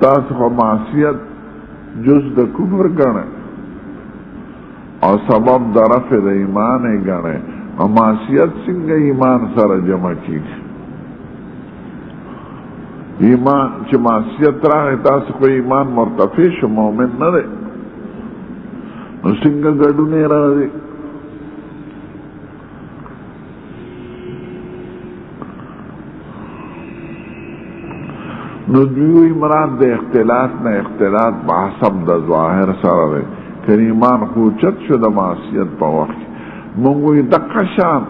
تاسو خو معصیت جز د کفر ګڼئ او سبب د رفع د ایمان یې ګڼئ، او معصیت څنګه ایمان سره جمع کیږي؟ ایمان چې معصیت راغی تاسو خو ایمان مرتفع شو، مؤمن نه دی، نو څنګه ګډون راځي؟ نو دوی مراد د اختلاط نه اختلاط په حسب د ظاهر سره دی، که ایمان خوچت شو د معصیت په وخت مونږ وی دقه شان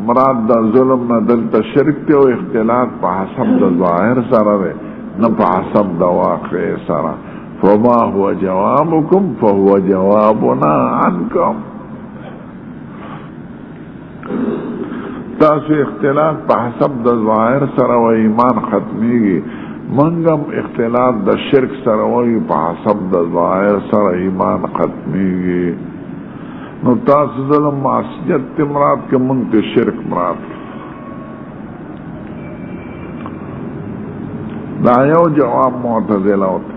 مراد د ظلم نه دلته شرک دی، او اختلاط په حسب د ظاهر سره دی نه په حسب د واقع سره. فما هو جوابکم فهو جوابنا عنکم. تاسو اختلاط په حسب د ظاهر سره و ایمان ختمیږي، منگم اختلاط د شرک سره وی په حسب د ظاهر سره ایمان ختمیږي. نو تاسو ظلم معصیت تی مراد که منگ تی شرک مراد؟ دا یو جواب معتزله ہوتا.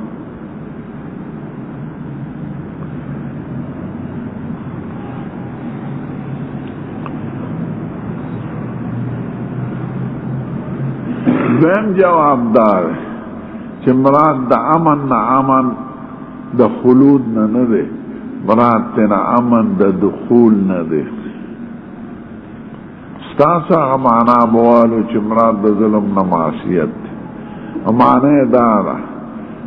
دویم جواب دار چې مراد د امن نه امن د خلود نه دی، مراد تینا امن د دخول نه دی. ستاسو هغه معنا بوالو چې مراد د ظلم نه معصیت دی، معنا یې دا ده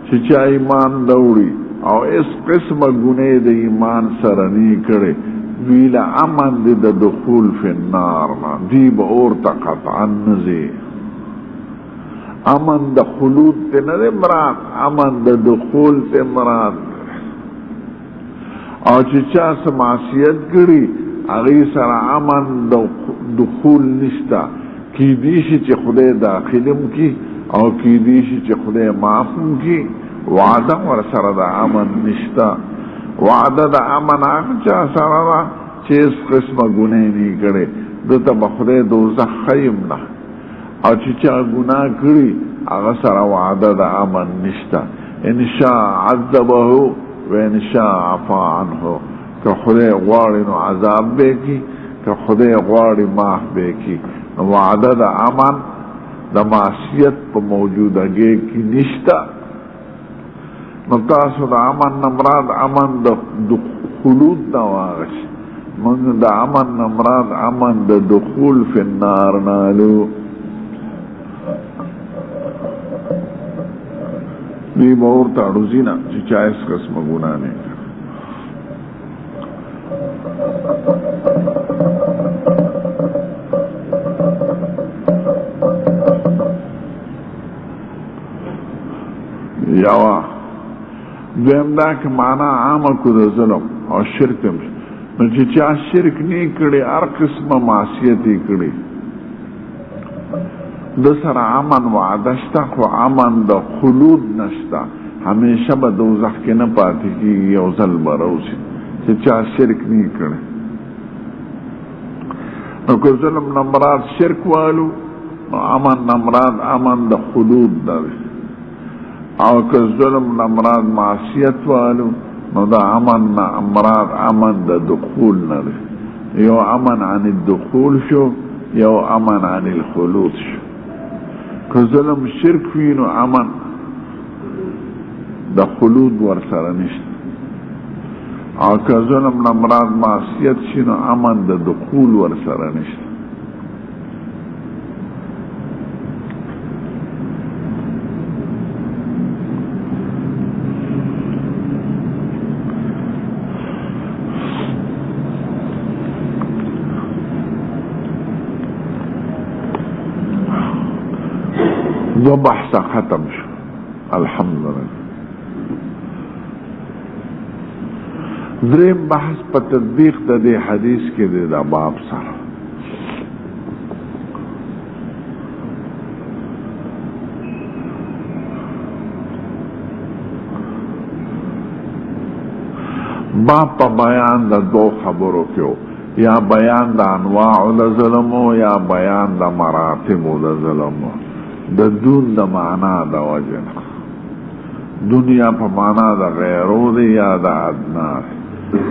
چې چا ایمان دوړي او اس قسمه ګناه د ایمان سره نه کړي، دوی له امن دی د دخول فی النار نه، دی به اور ته قطعا نه ځي. امن د خلود تے نہ مراد، امن د دخول تے مراد. او چې چا معصیت کړي هغه سره امن د دخول نشتا، کی دیشي چې خدای داخلم کی او کی دیشي چې خدای معافم کی، وعده ور سره د امن نشتا. وعده د امن هغه چا سره چې اس قسمه ګناه نه کړي دته به خدای دوزخ خیم نه، او چې چا ګناه کړي هغه سره وعده د امن نشته. ان شاء عذبه و ان شاء عفا عنه، که خدای غواړي نو عذاب به کی، که خدای غواړي معاف به کی. وعده د امن د معصیت په موجودګۍ کې نشته. نو تاسو د امن نه مراد امن د خلود نه واغش، موږ د امن نه مراد امن د دخول فی النار نالو. دی باور تا روزینا چې چا اس قسم ګناه نه یاوا دویم دا که معنا عامه کو د ظلم او شرک هم، نو چې چا شرک نه کړي هر قسمه معصیت یې کړي د سره امن وعده شته، خو امن د خلود نشته، همیشه به دوزخ کې نه پاتې کېږي، یو ځل به راوځي چې چا شرک نه کړي. نو که ظلم نه مراد شرک والو نو امن نه مراد امن د خلود دی، او که ظلم نه مراد معصیت والو نو دا امن نه مراد امن د دخول نه دی. یو امن عن الدخول شو، یو امن عن الخلود شو. که ظلم شرک وی نو امن د خلود ور سره نشته، او که ظلم نه مراد معصیت شي نو امن د دخول ور سره نشته. دو بحث ختم شو الحمدللہ. دریم بحث په تطبیق د دې حدیث کې د باب سره. باب په بیان د دو خبرو کې، یا بیان د انواع د ظلم یا بیان د مراتب د ظلم، د دون د معنا د وجنه. دنیا په معنا د غیرو دی یا د ادنا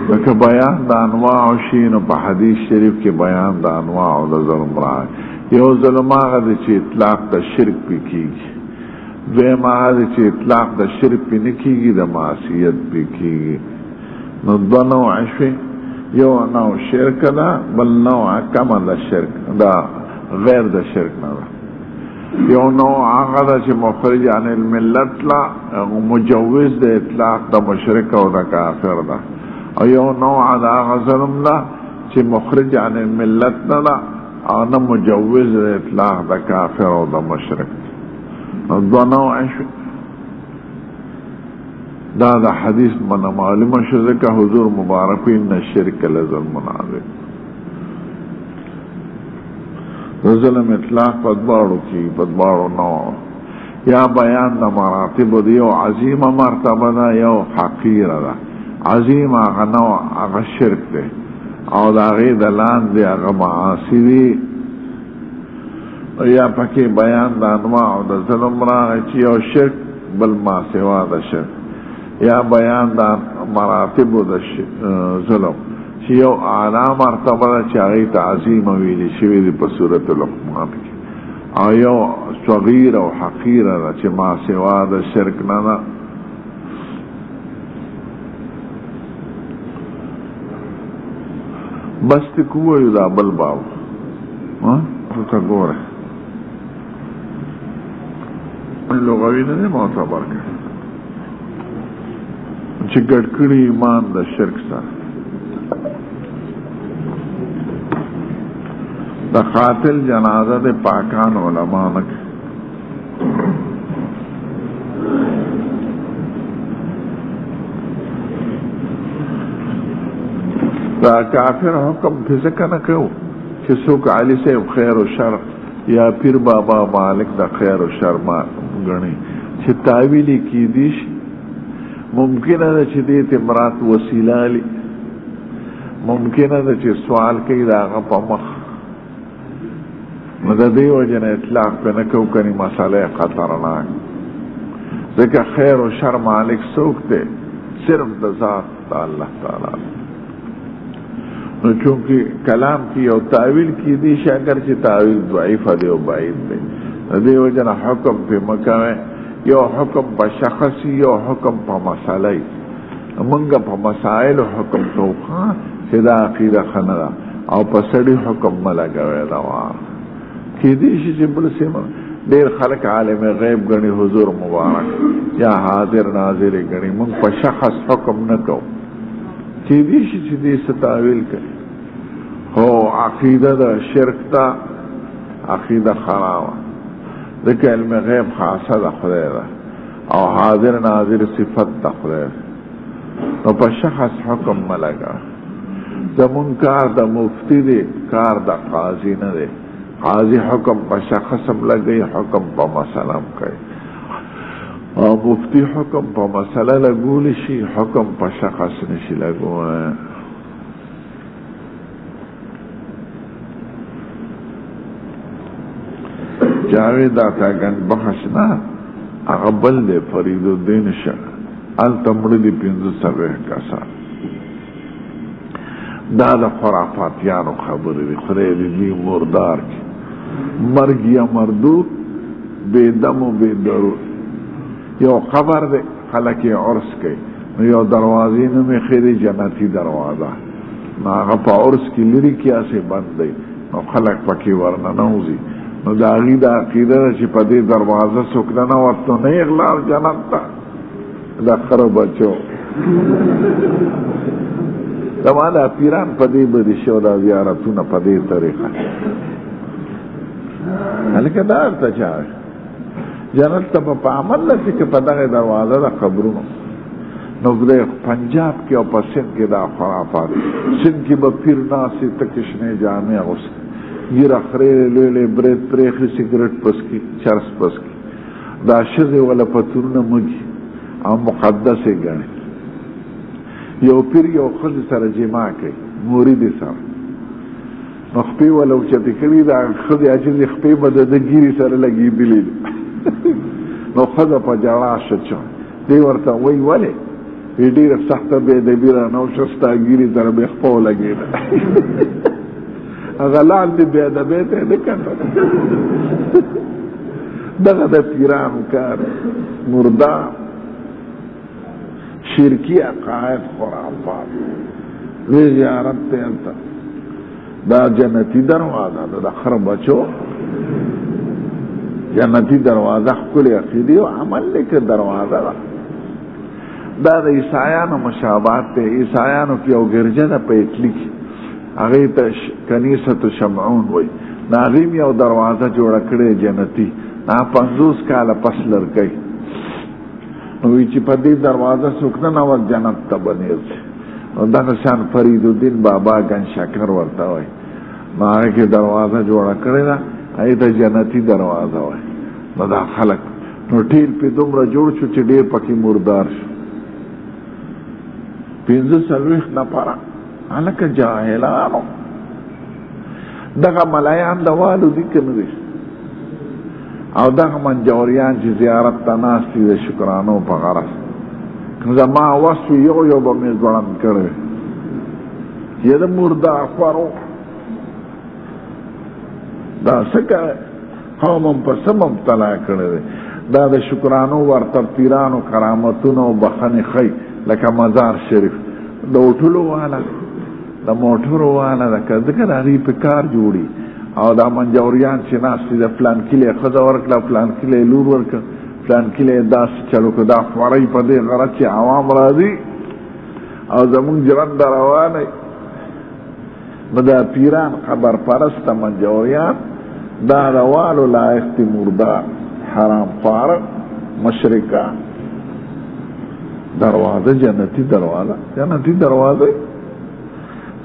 لکه بیان د انواع شي نو په حدیث شریف کې بیان د انواع د ظلم راغی یو ظلم هغه دی چې اطلاق د شرک پې کېږي دویم هغه دی چې اطلاق د شرک پې نه کېږي د معصیت پې کېږي نو دوه نوع شوې یو نوع شرک ده بل نوع کمه د شرک دا غیر د شرک نه ده یو نوع هغه ده چې مخرج عن الملت لا مجوز د اطلاق د مشرک او د کافر ده او یو نوع د هغه ظلم ده چې مخرج عن الملت نه ده او نه مجوز د اطلاق د کافر او د مشرک دوه نوع شوې دا د حدیث من معلومه شو ځکه حضور مبارک ان الشرک لظلم عظیم د ظلم اطلاق په دواړو کې په دواړو نوع یا بیان د مراتب دی یو عظیمه مرتبه ده یو حقیره ده عظیم هغه نوع هغه شرک دی او د هغې د لاندې هغه معاصي دي یا پکې بیان د انواع د ظلم راغی چې یو شرک بل ما سوا د شرک یا بیان د مراتب د ظلم چې یو اعلی مرتبه ده چې هغې ته عظیم ویلي شوي دي په صورت لقمان کې او یو صغیر او حقیره ده چې ما سوا د شرک نه ده بس تی کوویو دا بل باب تا گوره لغوی نه معتبر که چې ګډ کړي ایمان د شرک سره د قاتل جنازه د پاکان علما نه دا کافر حکم فزکه نه کوو چې څوک علي صاحب خیر و شر یا پیر بابا مالک د خیر و شر ما ګڼي چې تاویلی کیدی شي ممکنه ده چې دې ته مراد وسیله لي ممکنه ده چې سوال کوي د هغه په مخ نو د دې وجه نه اطلاق پې نه کوو کنې مسئله خطرناک ځکه خیر و شر مالک څوک دی صرف د ذات د الله تعالی نو چونکه کلام کی یو تعویل کی دی شي اگر چې تعویل ضعیف دی او بعید دی د دې وجه نه حکم پې مه کوئ یو حکم په شخصي یو حکم په مسئله مونږ په مسائلو حکم کوو چې دا عقیده ښه نه ده او په سړي حکم مه لګوئ دا وار کېدی شي چې بل سیمه ډېر خلک عالم غیب ګڼي حضور مبارک یا حاضر ناظر ګڼي مونږ په شخص حکم نه کوو کېدی شي چې دې څه تعویل کوي خو عقیده د شرک ته عقیده خرابه ذکر علم غیب خاصه د خدای ده او حاضر ناظر صفت د خدای ده نو په شخص حکم مه لګوه زمون کار د مفتی دی کار د قاضي نه دی قاضي حکم په شخص هم لګوي حکم په مسله هم کوي او مفتی حکم په مسله لګولی شي حکم په شخص نشي لګولی جاوید آتاگن بخش نه هغه بل دی فرید الدین شه هلته مړه دي 15 کسان دا د خرافاتیانو خبرې دي خدای دې دوی مردار کړي مرګ یا مردود بې دم و بې درود یو خبر دی خلک یې عرس کوي نو یو دروازې نوم یې خیري جنتي دروازه نو هغه په عرس کې لرې کې هسې بند دی نو خلک پکې ورننوځي نو دا هغې د عقیده ده چې په دې دروازه څوک ننوت نو نه یې غلار جنت ته دا خره بچو زما دا پیران په دې بدې شو دا زیارتونه په دې طریقه هلکه دا ورته چا جنت ته په عمل لسې که په دغې دروازه د قبرونو نو د پنجاب کې او په سند کې دا خرافات سند کې به پیر ناستې تکې شنې جامې اغوستې ږیره خرې لوی لوی برید پرېښي سګرټ پسکي چرس پسکي دا ښځې وله پتورونه مږي او مقدس یې ګڼي یو پیر یو ښځې سره جما کوي موریدې سره نو خپې وله اوچتې کړي دا ښځې عجزې خپې به د ده ګیرې سره لګېدلې دي نو ښځه په ژړا شه دی ورته وای ولې ډېره سخته بېادبي رانه وشوه ستا ګیرې سره مې خپه ولګېده هغه لاندې بېادبۍ ته یې نه کتل دغه د پیرانو کار مردار شرکی عقاید خرافات وی زیارت ته هلته دا جنتی دروازه ده د خره بچو جنتی دروازه ښکلې عقیدې او عمل لیکه دروازه ده دا د عیسایانو مشابهت دی عیسایانو کې یو ګرجه ده په اټلي کې هغې ته کنیسة شمعون وایي د هغې م یو دروازه جوړه کړې جنتي هغه 50 کاله پس لرګی نو وایي چې په دې دروازه څوک نه نور جنت ته بنېږي نو دغه شان فرید الدین بابا گنج شکر ورته وایي نو هغې کې دروازه جوړه کړې ده هغې ته جنتي دروازه وایي نو دا خلک نو ټیل پې دومره جوړ شو چې ډېر پکې مردار شو 45 نفره هلکه جاهلانو دغه ملایان د والو دي که نه دي او دغه منجوریان چې زیارت ته ناست دي د شکرانو په غرض زما وس وي یو یو به مې ځوړند کړی یې د مردار خورو دا څه کوي قوم هم په څه مبتلا کړی دی دا د شکرانو ورته پیرانو کرامتونه او بخښنې ښیي لکه مزار شریف د هوټلو والا د موټرو والا د ځکه د هغې په کار جوړي او دا منجوریان چې ناست دي د فلان کلي ښځه ورکړه فلان کلي لور ورکړه فلان کلي داسې چلو که دا خورئ په دې غرض چې عوام راځي او زمونږ ژرنده روانی نو دا پیران خبر پرسته منجوریان دا د والو لایق دي مردار حرام خواره مشرکان دروازه جنتی دروازه جنتی دروازه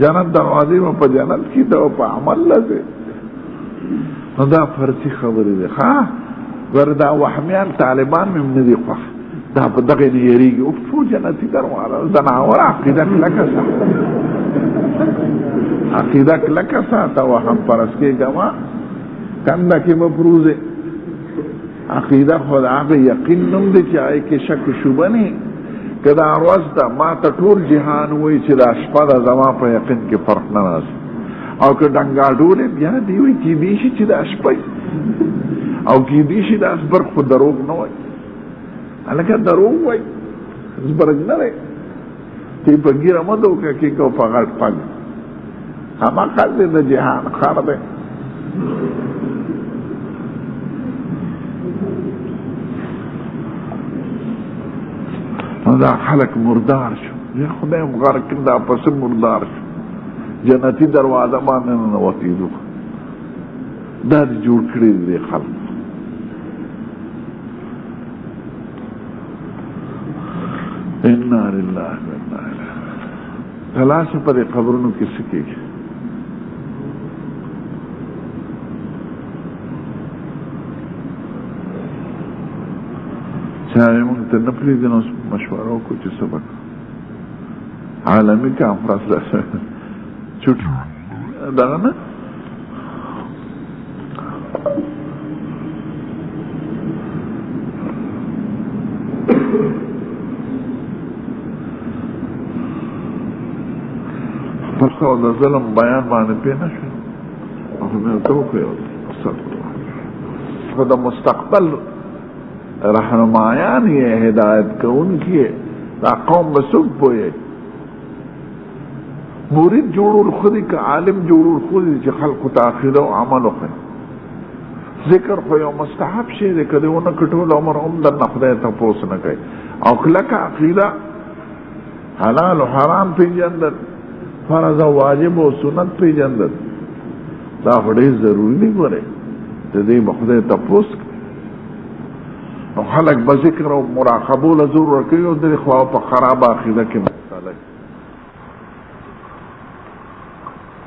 جنت دروازه ما په جنت کې دا په عمل لږه نو دا فرضي خبرې ده ها ور دا وهمیان طالبان مې نه دي خوښ دا په دغه نه یریږي او څو جنتی دروازه زناور عقیده کلکه ساته عقیده کلکه ساته وهم پرس کې ګما کنده کې مفروضه عقیده خدا هغه یقین نوم دی چې هغې کې شک شوبه نه که دا ورځ ده ما ته ټول جهان وایي چې دا شپه ده زما په یقین کې فرق نه راځي او که ډنګاډولې بیا دی وایي کیدای شي چې دا شپه او کیدای شي دا زبرګ خو دروغ نه وایي هلکه دروغ وایي زبرګ نه دی تی په ګیره مه دوکه کې کو په غټ پګ هماغه دی د جهان خر دی دا خلق مردار شو یا خدای مغرق دا پس مردار شو جنتی دروازه باندې ننوتېدو دا دې جوړ کړي دي خلق انا لله و انا الیه تلاش په دې قبرونو کې څه کېږي چاہے مونږ ته نه پرېږدي نو مشوره وکړو چې سبق عالمي کانفرنس ده چوټي دغه نه خپل خو د ظلم بیان باندې پې نه شو خو مې ورته وکړو خو د مستقبل رہنمایان یہ ہدایت کون کی دا قوم بسوک بوئے مرید جوړول خودی که عالم جوړول خودی چې خلق تاخیره او عمل وکړي ذکر خو یو مستحب شی دی که دی ونه کړي ټول عمر هم درنه خدای تپوس نه کوي او کلکه عقیده حلال و حرام پیژندل فرض او واجب او سنت پیژندل دا خو ډېر ضروري دی ګورئ د دې به خدای تپوس نو خلق به ذکر او مراقبو له زور ورکوي او د خوا په خراب عقیده کې مبتلا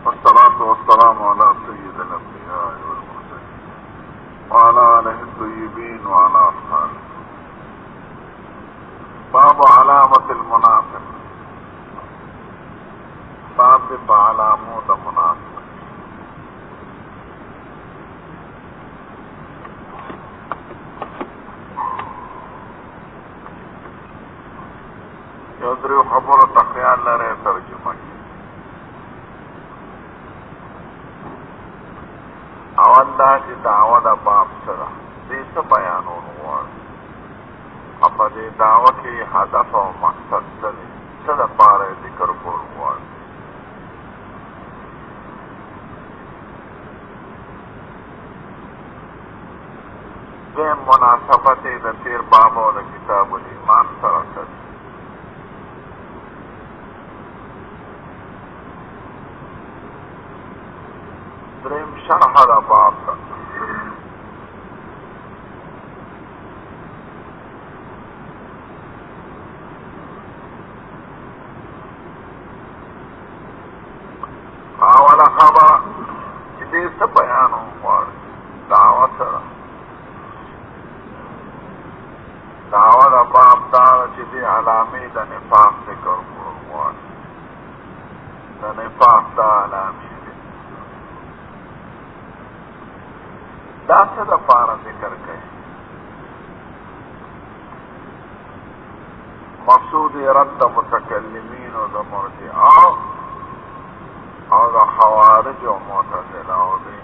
والصلاة والسلام على سيد الأنبياء والمرسلين وعلى آله الطيبين وعلى أصحابه باب علامة المنافق باب علامات المنافق یو دریو خبرو ته خیال لرئ ترجمه کړي. اول دا چې دعوه د باب څه ده، دې څه بیانول غواړي، او په دې دعوه کې هدف او مقصد څه دی، څه دپاره یې ذکر کول غواړي. دویم مناسبت یې د تېر باب او د کتاب الایمان سره څه دی. دریم شرح د باب ده. اوله خبره چې دې څه بیان غواړي، دعوه سره دعوه د باب دا ده چې دې علامې د نفاق ذکر کړو غواړي. د نفاق دا علامې دا څه دپاره ذکر کوي. مقصود یې رد د متکلمینو د مرجعو او د خوارج او معتزلهو دی.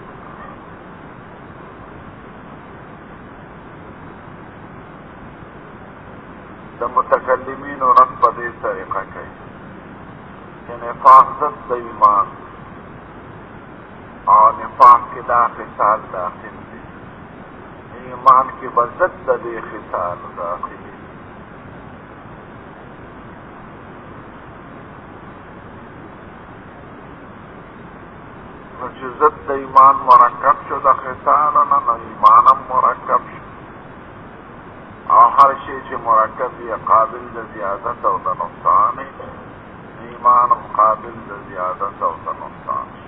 د متکلمینو رد په دې طریقه کوي چې نفاق ضد د ایمان او نفاق کې دا خصال داخل دي، ایمان کې به ضد د دې خصال داخلي. نو چې ضد د ایمان مرکب شو د خصالو نه، نو ایمان هم مرکب شو، او هر شی چې مرکب یې قابل د زیادت او د نقصان دی، ایمان هم قابل د زیادت او د نقصان شو.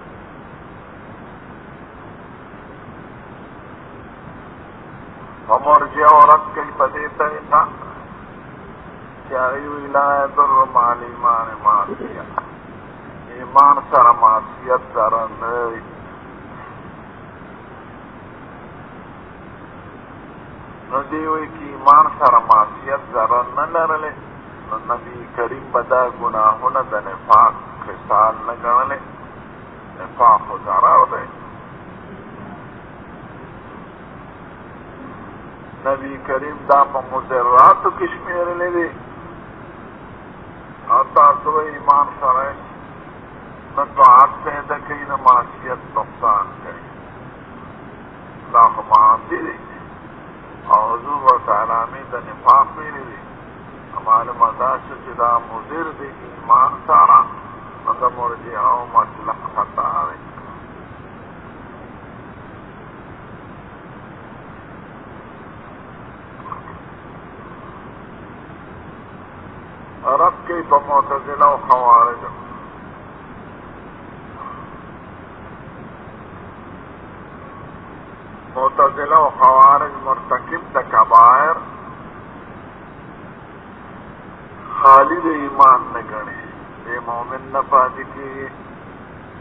ومرجع رد کوي په دې طریقه چې هغوی وایي لا یضر مع الایمان معصیه، ایمان سره معصیت ضرر نه لري. نو دې وایي چې ایمان سره معصیت ضرر نه لرلی، نو نبي کریم به دا ګناهونه د نفاق خصال نه ګڼلی. نفاق خو ضرر دی. نبی کریم دا په مضراتو کې شمېرلی دی، او تاسو ایمان سره نه طاعت پیدا کوي نه معصیت نقصان کوي. دا خو معاصي دی، او حضور ورته علامې د نفاق ویلي دي. معلومه دا شو چې دا مضر دی ایمان سره، نو د مرجعو مسلک خطا دی. رد کوي په معتزله او خوارجو. معتزله او خوارج مرتکب د کبائر خالی د ایمان نه ګڼي، د مؤمن نه پاتې کېږي.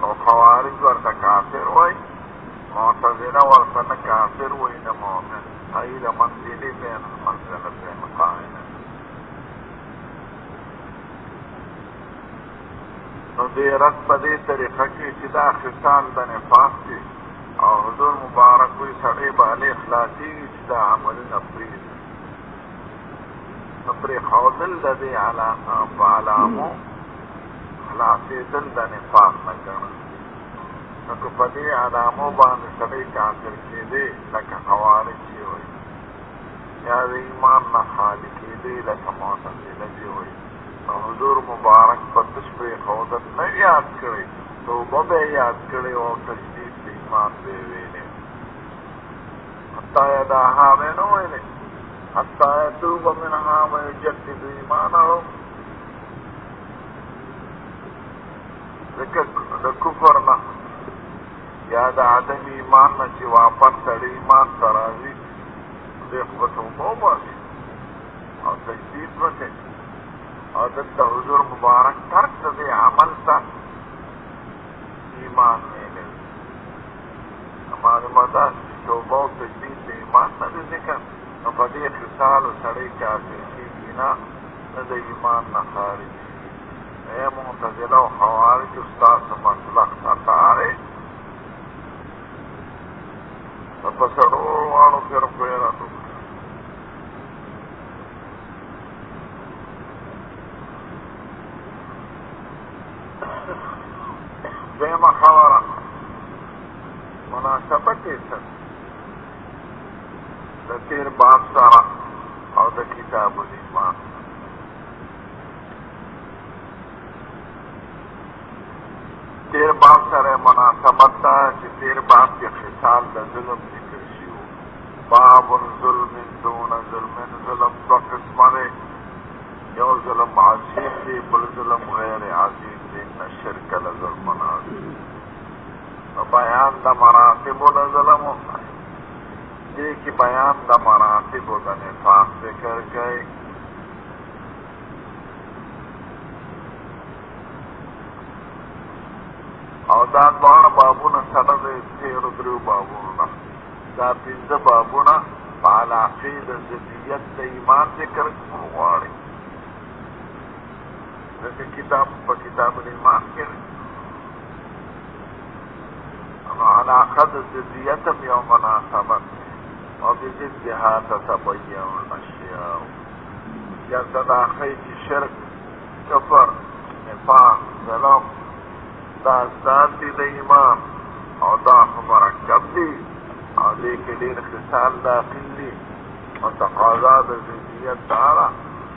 او خوارج ورته کافر وایي، معتزله ورته نه کافر وایي نه مؤمن. هغوی د منزلې بین المنزلتین قائل. نو دې رد په دې طریقه کې چې دا خصال د نفاق دي، او حضور مبارک وایي سړی به هلې خلاصېږي چې دا عملونه پرېږدي. نو پرېښودل د دې په علامو خلاصېدل د نفاق نه ګڼل. نو که په دې علامو باندې سړی کافر کېدی لکه خوارج چې وایي، یا د ایمان نه خالي کېدی لکه معتزله چې وایي، نو حضور مبارک په تش پرېښودل نه یاد کړی، توبه به یې یاد کړی او تجدید د ایمان به یې ویلې. حتی یدعها به نه ویلې، حتی یتوب منها ویجدد ایمانه. ځکه د کفر نه یا د عدم ایمان نه چې واپس سړی ایمان ته راځي، دی خو به توبه وباسي او تجدید وکړي. او دلته حضور مبارک ترک د دې عمل ته ایمان ویلی. معلومه ده چې توبه او تجدید د ایمان نه دی ذکر، نو په دې خصالو سړی کافر کېږي نه. ند ایمان نخارج اے معتزلہ و خوارج استاد مسلک ستارے پسڑور وانو پھر پیرا تو دیما خبرہ مناسبت ایسا دا تیر باب سارا اور دا کتاب الایمان تیر باب سارا مناسبت دا چی تیر باب کے خصال دا ظلم ذکر شیو باب ظلم دون ظلم ظلم دو قسم دے یو ظلم عظیم دی بل ظلم غیر عظیم دی نشرک لظلم عظیم بیان دا مراتب دا ظلم دی کی بیان دا مراتب دا نفاق ذکر گئے او دا دوان بابونا سند تیر دریو بابونا دا پینز بابونا فعلاقید ضدیت دا ایمان ذکر مغواری جیسے کتاب پا کتاب الایمان کے علاقد ضدیتم یو مناسبت اور بضدها تتبین الاشیاء یا صداقی کی شرک کفر نفاق ظلم دا ازداد دی دا ایمان اور دا مرکب دی اور دیکھ دیر خصال داخل دی اور تقاضا دا ضدیت دارا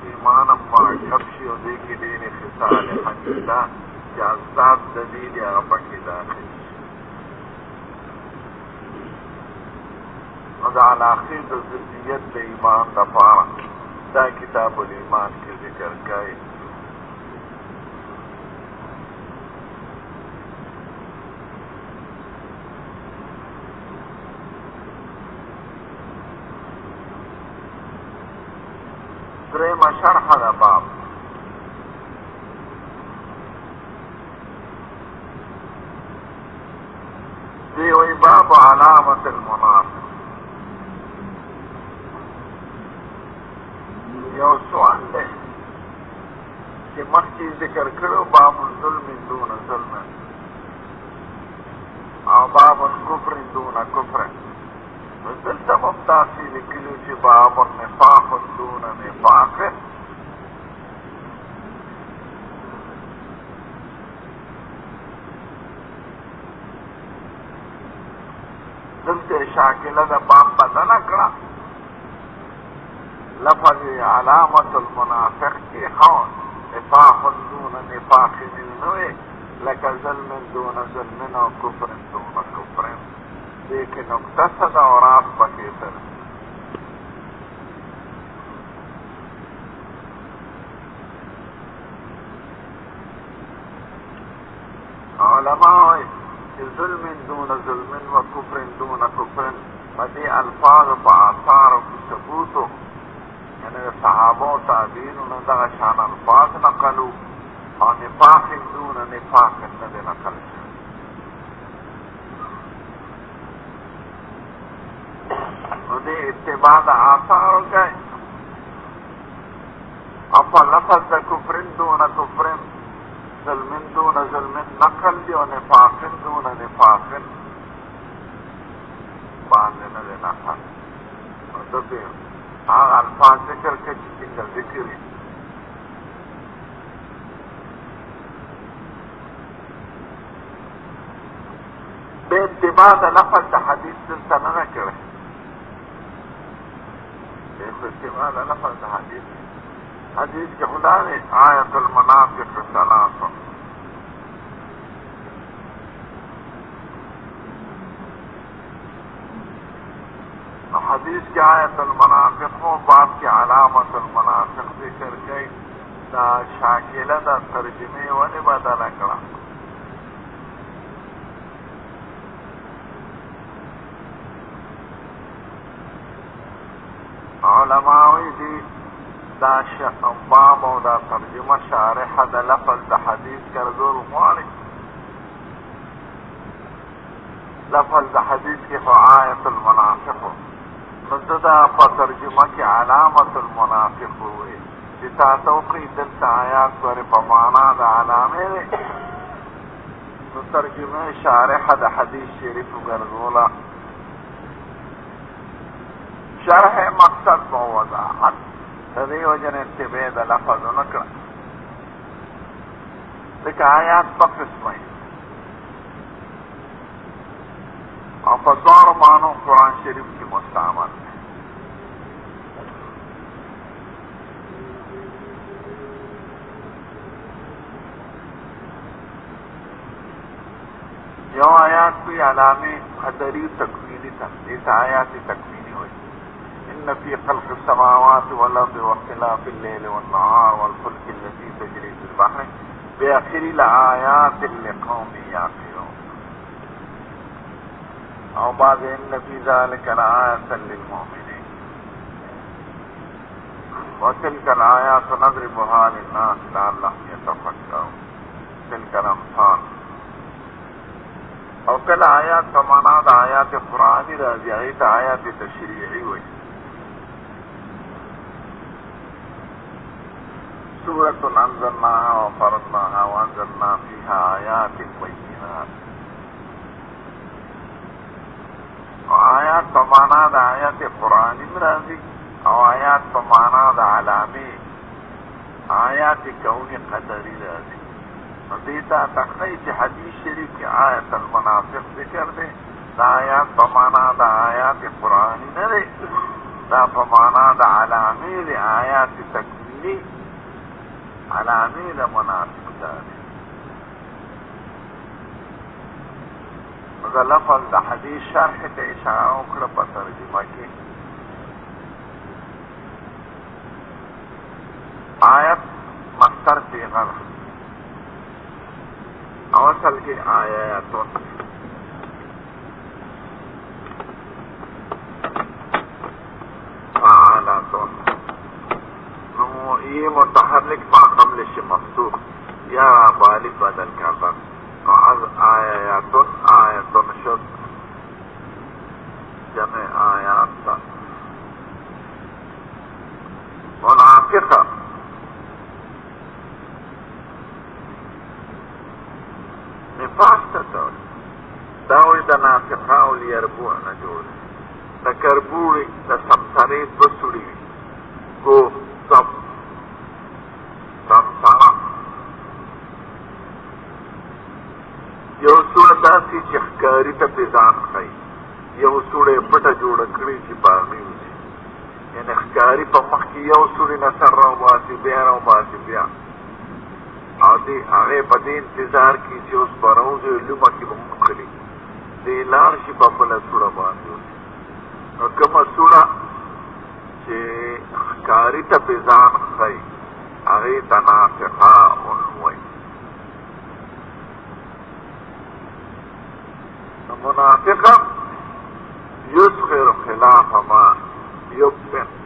ایمانم مرکب شی اور دیکھ دیر خصال حقیقہ یا ازداد دلیل یا غبکی داخل دا علاقی دا ضدیت دا ایمان دا پارا دا کتاب الایمان کی ذکر کئی درم شرح دا باب دیوی باب علامت المنافق یو سوال دے کہ مخی ذکر کرو باب الظلم دون ظلم او باب الکفر دون کفر دلتا مفتاسی لکلو چی باب النفاق دون نفاق دلتا شاکلہ دا باب بدل اکڑا لفظ علامت المنافق کی خون نفاق دون نفاق نلنوے لکا ظلم دون ظلم و کفر دون کفر لیکن اقتصد اور آپ پکیتر علماء ظلم دون ظلم و کفر دون کفر مدی الفاظ پا آثار و ثبوتو یعنی صحابوں تعبیرون دا شان الفاظ نقلو اور نفاق دون نفاق ندے نقل دے اتباع دا آثار ہو گئے افا لفظ دا کفرن دون کفرن ظلمن دون ظلمن نقل دی و نفاقن دون نفاقن باندے ندے نقل دو پھر آغا الفاظ ذکر کے چیزیں کا ذکر ہے بے اتباع دا لفظ دا حدیث دلتا نہ کرے بے اتباع دا لفظ دا حدیث کے خدا نے آیت المنافق ثلاث حدیث کی آیت المنافق ہو باب کی علامت المنافق ذکر گئی دا شاکلہ دا ترجمے ولی بدل کرا علماوی دی دا باب و دا ترجمہ شارح دا لفظ دا حدیث کردور مواری لفظ دا حدیث کی ہو آیت المنافق ہو مددہ پا ترجمہ کی علامت المنافق ہوئے جتا توقی دلتا آیات پر پمانا دا علامه ده نو ترجمه شارح دا حدیث شریف گرزولا شرح مقصد با وضاحت تدی وجن انتبه دا لفظ نکر لیکن آیات پا قسمئی اور فدور مانو قرآن شریف کی مستعمل ہے یو آیات کوئی علامی قدری تکوینی تھا اس آیات تکوینی ہوئی ان فی خلق السماوات والارض واختلاف الليل والنهار والفلك التي تجري في البحر بآخر لآیات لقوم یعقلون او بعد ان فی ذلك لآیات للمؤمنین وتلك الآیات نضربها للناس لعلهم يتفکرون تلك الامثال او کل آیات فمانا دا آیات قرآنی رازی آیت آیات تشریعی ہوئی سورة انزلناها وفرضناها وانزلنا فيها آیات بینات او آیات فمانا دا آیات قرآنی رازی او آیات فمانا دا علامی آیات کونی قدری رازی دیتا تخیص حدیث شریف کی آیت المنافق ذکر دے دا آیات پمانا دا آیات قرآنی نرے دا پمانا دا علامی دا آیات تکوینی علامی دا منافق دارے دا لفظ دا حدیث شرح تا اشارہ اکڑا پا ترجمہ کی آیت مستر تیغر اوصل کی آیاتون فعالاتون یہ متحرک ما قبل مفتوح یا بالغ بدل کردن از آیاتون آیاتون شد جمع آیات تا منافقہ نفاق تتوی داوی دا نافقاو لیربوع نجوڑ دا کربوڑی دا سمسری بسوڑی گو سب سمسرا یو سوڑ داسی چخکاری تا پیزان خی یو سوڑے پٹا جوڑا کری چی باغی ہوئی یعنی خکاری پا مخی یو سوڑی نسر رو باسی بیا رو باسی بیا اور دی آغے پا دی انتظار کی چی اس براوز علومہ کی بمخلی دی لارشی پا بلا سوڑا باندو اور کما سوڑا چی خکاری تا پیزان خی آغی تنافقا انوئی منافقا یسخر خلاف ما یبن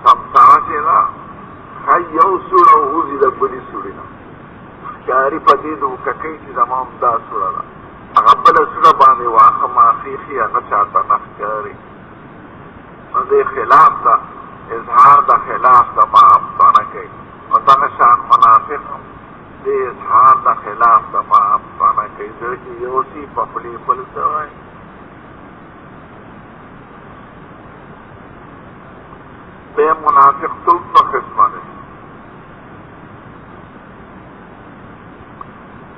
سمسانا چینا خی یو سوڑا و اوزی دا بلی سوڑی نا کاری پا دید و ککی چی زمان دا سوڑا دا اغبل سوڑا باندی واخم آخیخی اغا چاہتا نخ کاری دے خلاف دا اظہار دا خلاف دا ما ابتانا کئی و دا نشان منافق دے اظہار دا خلاف دا ما ابتانا کئی درکی یو سی پپلی پل سوائی بے منافق تو قسمان ہے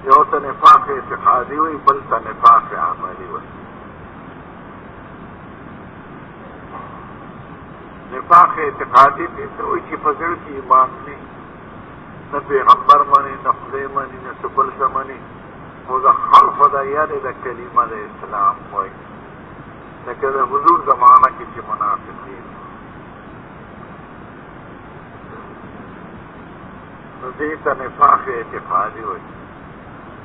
یو تا نفاق اعتقادی ہوئی بل تا نفاق عملی ہوئی نفاق اعتقادی دیتا ہوئی چی فضل کی ایمان نہیں نہ پیغمبر منی نہ خدای منی نہ سبل منی خدا خلف دا یاد دا کلمہ دا اسلام ہوئی لیکن دا حضور زمانہ کی چی منافقین دیتا نفاق اعتقادی ہوئی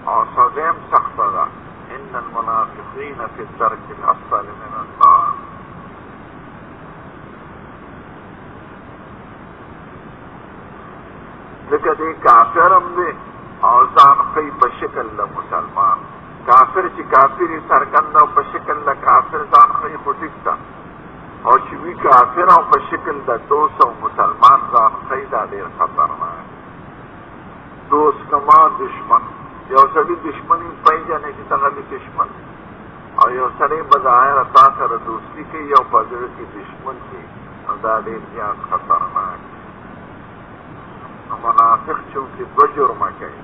اور سزیم سخت دا ان المنافقین فی الدرک الاسفل من النار لیکن دی کافرم دی اور زان خی بشکل مسلمان کافر چی کافری سرکند و بشکل کافر زان خی خودکتا اور چوی کافر و بشکل دا 200 مسلمان ځان ښیي دا ډېر خطرناک. دوست کما دشمن، یو سړي دشمني پیژنې چې ته غلی دشمن، او یو سړی بظاهره تا سره دوستي کوي او په زړه کې دشمن شي، نو دا ډېر زیات خطرناک. منافق چونکې دوه جرمه کوي،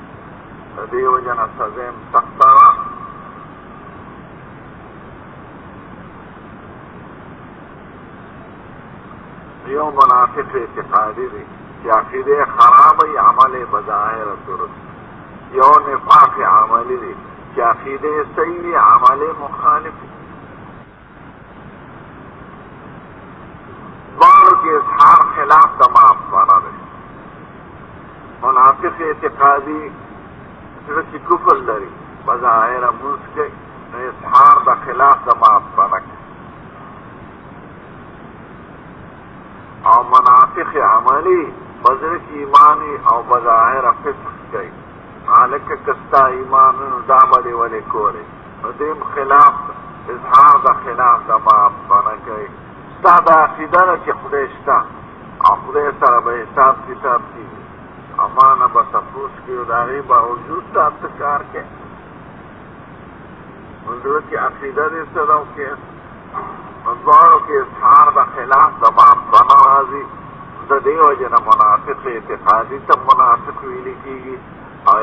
د دې وجه نه سزا یې سخته وه. یو منافق اعتقادي دی چې عقیده خرابه عمل بظاهر درست، یو نفاق عملی دی چې عقیده صحیح عمل مخالف. دواړو کې اظهار خلاف د معافانه دی. منافق اعتقادي زړه کې کفر لري، بظاهر مونځ کوي، نو اظهار د خلاف د معافانه کوي. او منافق عملی بزر کی ایمانی او بظاہر فسق کئی، حالکہ کستا ایمان دا بلی ولی کولی، دیم خلاف اظہار دا خلاف دا معاف بنا کئی. ستا دا عقیدہ را چی خودشتا او خودش سر با حساب کتاب کی امانا بس افروس کی و داغی باوجود دا ابتکار کے منظور کی عقیدہ دے سداو کے منظورو کے اظہار دا خلاف دا معافانہ راضی. دا دے وجہ منافق اعتقادی تب منافق ویلی کی گی، اور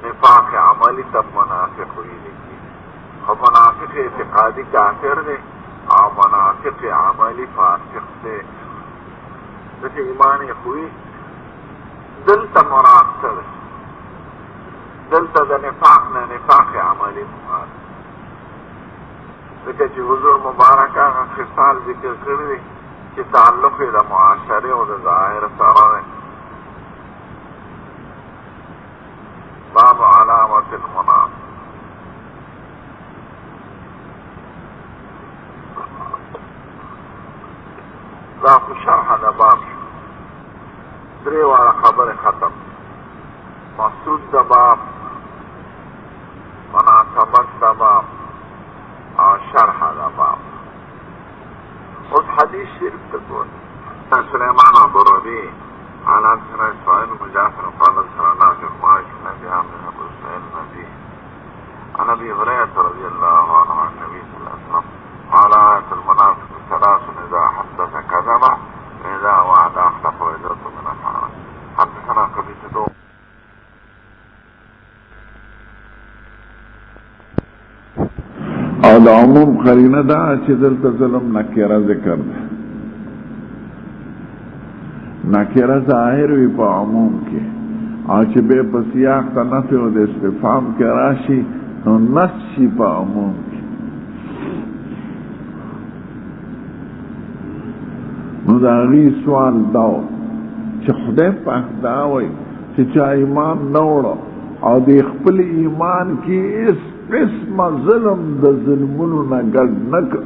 نفاق عملی تب منافق ویلی کی گی. اور منافق اعتقادی کافر دے اور منافق عملی فاسق دے. جیسے ایمان خوی دل تا مراد سر، دل تا دا نفاق نا نفاق عملی مراد. لیکن چې حضور مبارک هغه خصال ذکر کړی دی چې تعلق یې د معاشرې او د ظاهر سره دی. باب علامت المنافق. دا خو شرح د باب شو، درې واړه خبرې ختم. مقصود د باب، مناسبت د باب اور شرح الباب. اس حدیث شریف تقول سلیمان برودی حالات سرہ سوائل مجافر قالت سرہ ناظر معاش نبی عامل ابو سعید نبی عن ابی حریرہ رضی اللہ عنہ عن نبی صلی اللہ علیہ وسلم قال آیت المنافق ثلاث اذا حدث كذب واذا وعد اخلف واذا اؤتمن خان. حدثنا قبيصة او دا عموم قرینه دا چې دلته ظلم نکره ذکر ده. نکره ظاهر وي په عموم کې، او چې به په سیاق ته نفي او د استفهام کې راشي نو نص شي په عموم کې. نو د هغې سوال دا و چې خدای پاک دا وایي چې چا ایمان نه وړه او د خپل ایمان کې هېڅ قسم ظلم د ظلمونو نه ګډ نه کړ،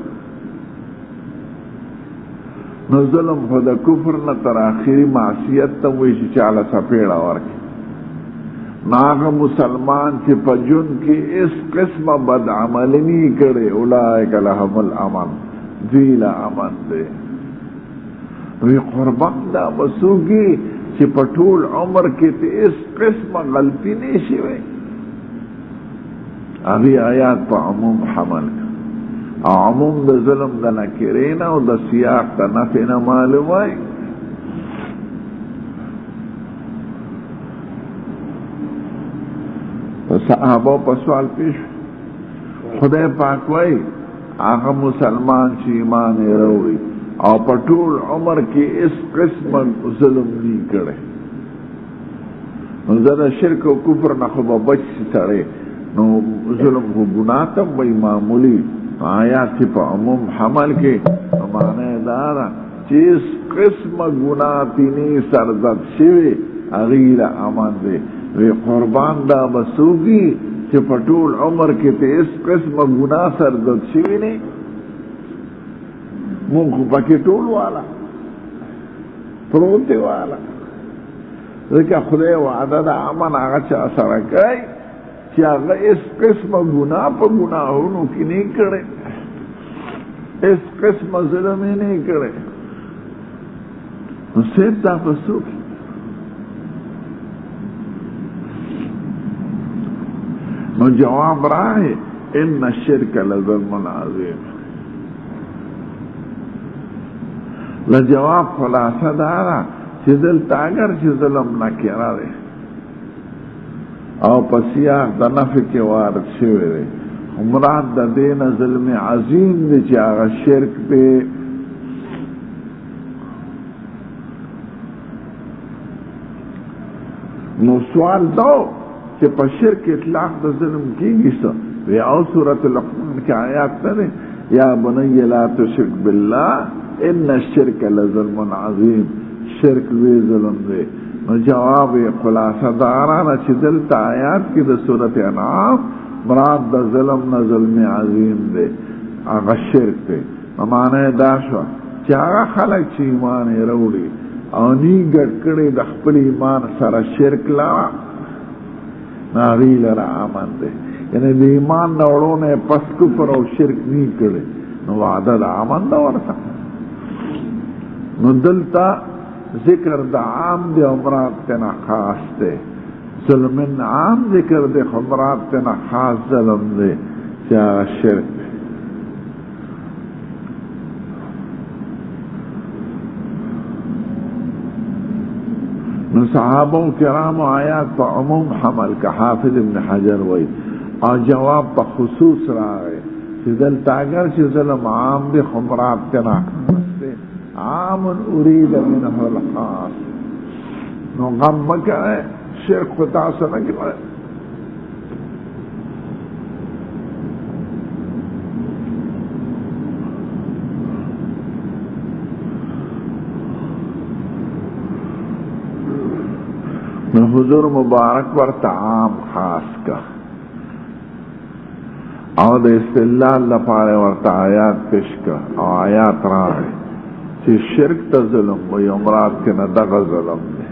نو ظلم خو د کفر نه تر آخري معصیت ته وایي چې چاله څپېړه ورکړي. نو هغه مسلمان چې په ژوند کې هېڅ قسمه بد عملي نه کړې، اولئک لهم الامن، دوی له امن دی. وی قربان دا به څوک چې په ټول عمر کې ته هېڅ قسمه غلطي نه شي وی. هغې آیات په عموم حمل او عموم د ظلم د نکرې نه او د سیاق د نفي نه معلوم وای. په صحابه په سوال پیش خدای پاک وای هغه مسلمان چې ایمان یې راوړي او په ټول عمر کې هېڅ قسمه ظلم نه کړی، نو زه د شرک او کفر نه خو به بچ شي سړی، نو ظلم کو گناہ تب وی معمولی. آیات کی پا عموم حمل کے معنی دارا چیز قسم گناہ تینی سرزد شوی اغیر امان دے. وی قربان دا بسوگی چی پٹول عمر کے تے اس قسم گناہ سرزد شوی نہیں، مونکو پاکی ٹول والا پروتے والا. ذکر خدای وعدہ دا امن آغا چا سرکائی چې هغه اس قسمه ګناه په ګناهونو کې نه کړي، اس قسمه ظلم یې نه کړي. نو سیب دا پسوک نو جواب راہے ان الشرک لظلم عظیم. لجواب خلاصہ دارا چې دلته اگر چې ظلم نکره دی او په سیاق د نفي کې وارد شوی دی، مراد د دې نه ظلم عظیم دی چې هغه شرک دی. نو سوال دو چې په شرک اطلاق د ظلم کیږي څه وی او سورۃ العلوم کې آیات ده یا بنی لا تشرک بالله ان الشرک لظلم عظیم، شرک وی ظلم دی. نو جواب خلاصہ دارانه چې دلته آیات کې د سورۃ انعام مراد د ظلم نه ظلم عظیم دی، هغه شرک دی. معنی دا شو چې هغه خلک چې ایمان یې راوړي او نی ګډ کړي د خپل ایمان سره شرک لرا ناغی لرا آمن دی، یعنی د ایمان نه وړونه پس کفر او شرک نی کړي نو وعده د آمن دا ورته. نو دلتا ذکر دا عام دی امرات تینا خاص دی، ظلمن عام ذکر دی امرات تینا خاص ظلم دی چا شرک دی. نو صحابوں کرام آیات پا عموم حمل کا حافظ ابن حجر وی اور جواب پا خصوص راگئے چی دلتا اگر چی ظلم عام دی خمرات تینا خاص دی عام ارید منه الخاص. نو غم مکرے شرک خطا سنکرے نو حضور مبارک ورطا عام خاص کا او دا استدلال لپاره ورطا آیات پیش کا او آیات راہے چی شرک تا ظلم وی امراد کے ندغ ظلم دے.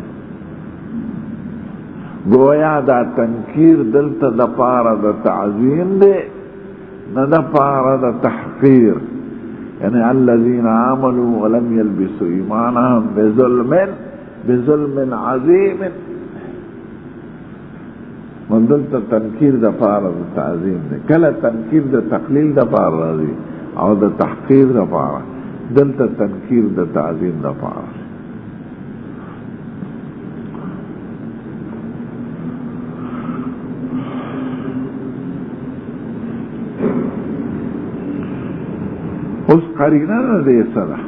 گویا دا تنکیر دلتا دا پارا دا تعظیم دے ندا پارا دا تحقیر، یعنی الذین آمنوا ولم یلبسوا ایمانهم بظلم عظیم. من دلتا تنکیر دا پارا دا تعظیم دے، کلا تنکیر دا تقلیل دا پارا دی او دا تحقیر دا پارا، دلتا تنکیر دا تعظیم دا پارا. اس قرینہ دا دے صدا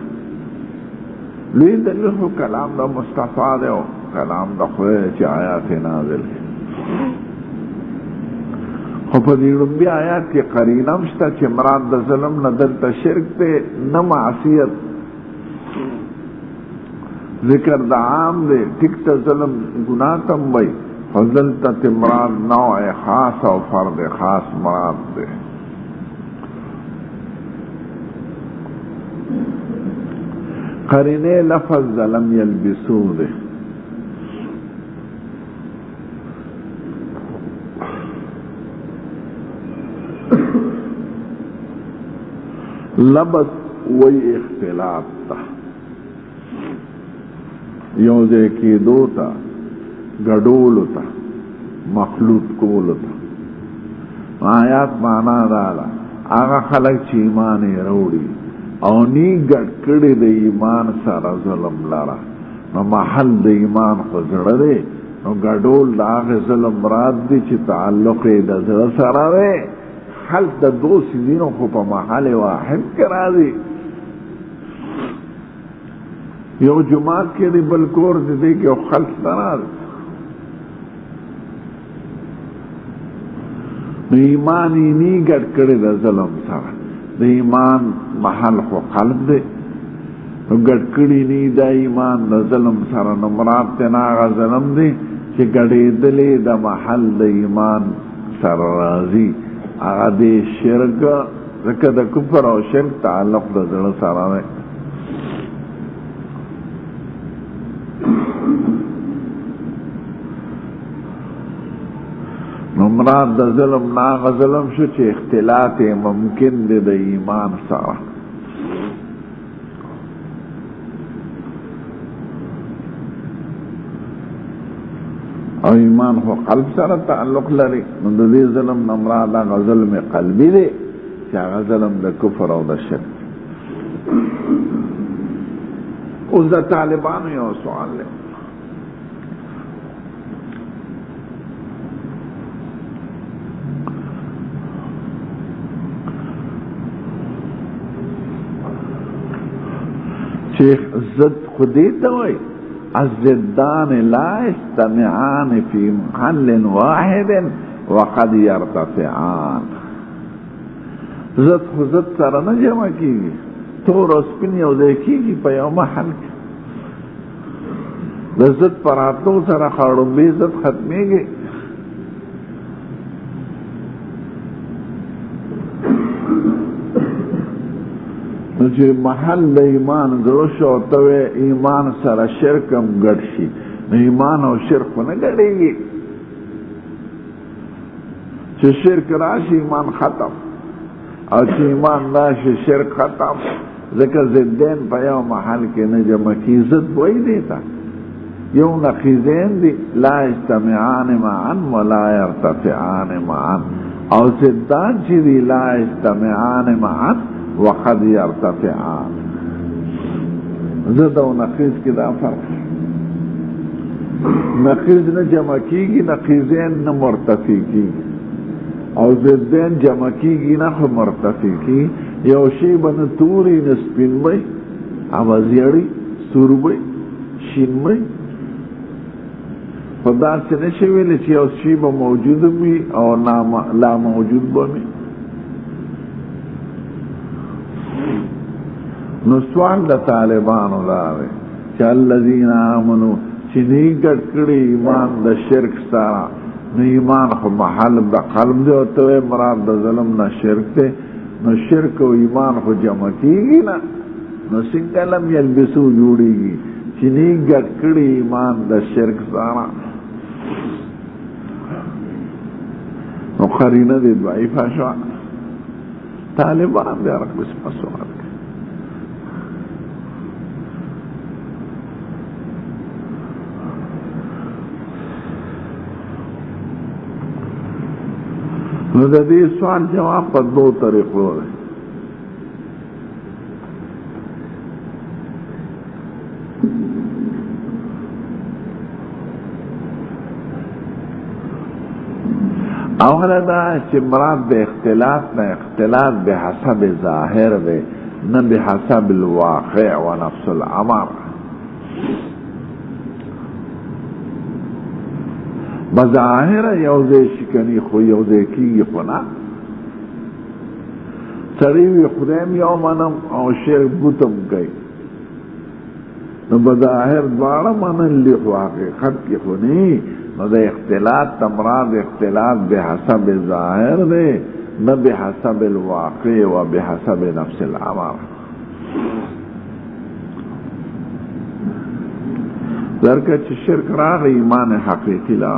لوی دلیل خو کلام دا مصطفیٰ دے و کلام دا خوئے چی آیات نازل ہے. خو پا دیرنبی آیات کی قرینم شتا چی مراد دا ظلم ندلتا شرک تے نمعصیت ذکر دا عام دے ٹکتا ظلم گناہ تم بھئی فضلتا تی مراد نوع خاص او فرد خاص مراد دے. قرینے لفظ ظلم یلبسو دے، لبس وی اختلاف تا یوزے کی دو تا گڑول تا مخلوط کول تا. آیات مانا دالا آغا خلق چی ایمان روڑی او نی گڑ کڑی دا ایمان سارا ظلم لارا نو محل دا ایمان خزر دے نو گڑول دا آغا ظلم راد دی چی تعلق دا ظلم سارا دے خلق دا دو سیزینوں کو پا محل واحد کرا دی. یو جماعت کے دی بلکور دی دی کہ خلق دنا دی نو ایمانی نی گڑ کڑی دا ظلم سارا دا ایمان محل خو قلب دے نو گڑ کڑی نی دا ایمان دا ظلم سارا نو مراد تناغا ظلم دے چی گڑی دلی دا محل دا ایمان سارا رازی آغا دے شرک ذکر دا کفر او شرک تعلق دا ظلم سارا دے. نمراد دا ظلم ناغ ظلم شو چه اختلاط ممکن دے دا ایمان سارا. او ایمان خو قلب سره تعلق لري. نو د دې ظلم نه مراد هغه ظلم قلبي دی چې هغه ظلم د کفر او د شرک. اوس د طالبانو یو سوال دی. شیخ زد خودی ته وایي الزدان لا يجتمعان في محل واحد وقد يرتفعان. زد خو زد سره نه جمع کیږي، تور او سپین یو ځای کیږي په یو محل کې. د زد پر راتلو سره خړومبې زد ختمیږي. نو چې محل د ایمان زړه شو ته ایمان سره شرک هم ګډ شي، نو ایمان او شرک خو نه ګډېږي. چې شرک راشي ایمان ختم، او چې ایمان راشي شرک ختم. ځکه ضدین په یو محل کې نه جمع کېږي. ضد وایي دې ته یو نقیضین دي، لا یجتمعان معا ولا یرتفعان معا. او ضدان چې دي لا یجتمعان معا وقد يرتفعان. زد او نقیض کې دا فرق. نقیض نه جمع کیږي، نقیضین نه مرتفع کیږي، او ضدین جمع کیږي نه خو مرتفع کیږي. یو شی باندې توري نه سپین وي، اوازیړي سور وي، شین وي. په داسې نه شي ویلی چې یو شی به موجود وي او لا موجود به وي. نو سوال د طالبانو دا دی چې الذین آمنوا چې نه ګډ کړي ایمان د شرک سره. نو ایمان خو محل د قلب دی، او ته مراد د ظلم نه شرک دی. نو شرک او ایمان خو جمع کیږي نه. نو څنګه لم یلبسو جوړیږي چې نه ګډ کړي ایمان د شرک سره. نو قرینه دی ضعیفه شوه. طالبان دی هر قسمه سوال کوي. نو د دې سوال جواب په دوه طریقو دی. اوله دا چې مراد د اختلاط نه اختلاط به حسب ظاهر دی، نه به حسب الواقع و نفس الامر. بظاهر یو ځای شي کني، خو یو ځای کېږي خو نه. سړی وي خدایم یو منم او شرک بوتم کوي، نو بظاهر دواړه منل خو حقیقت کې خو نه. نو د اختلاط تمراد اختلاط بحسب ظاهر دی، نه بحسب الواقع و بحسب نفس الامر. درکه چې شرک راغی ایمان حقیقی لا.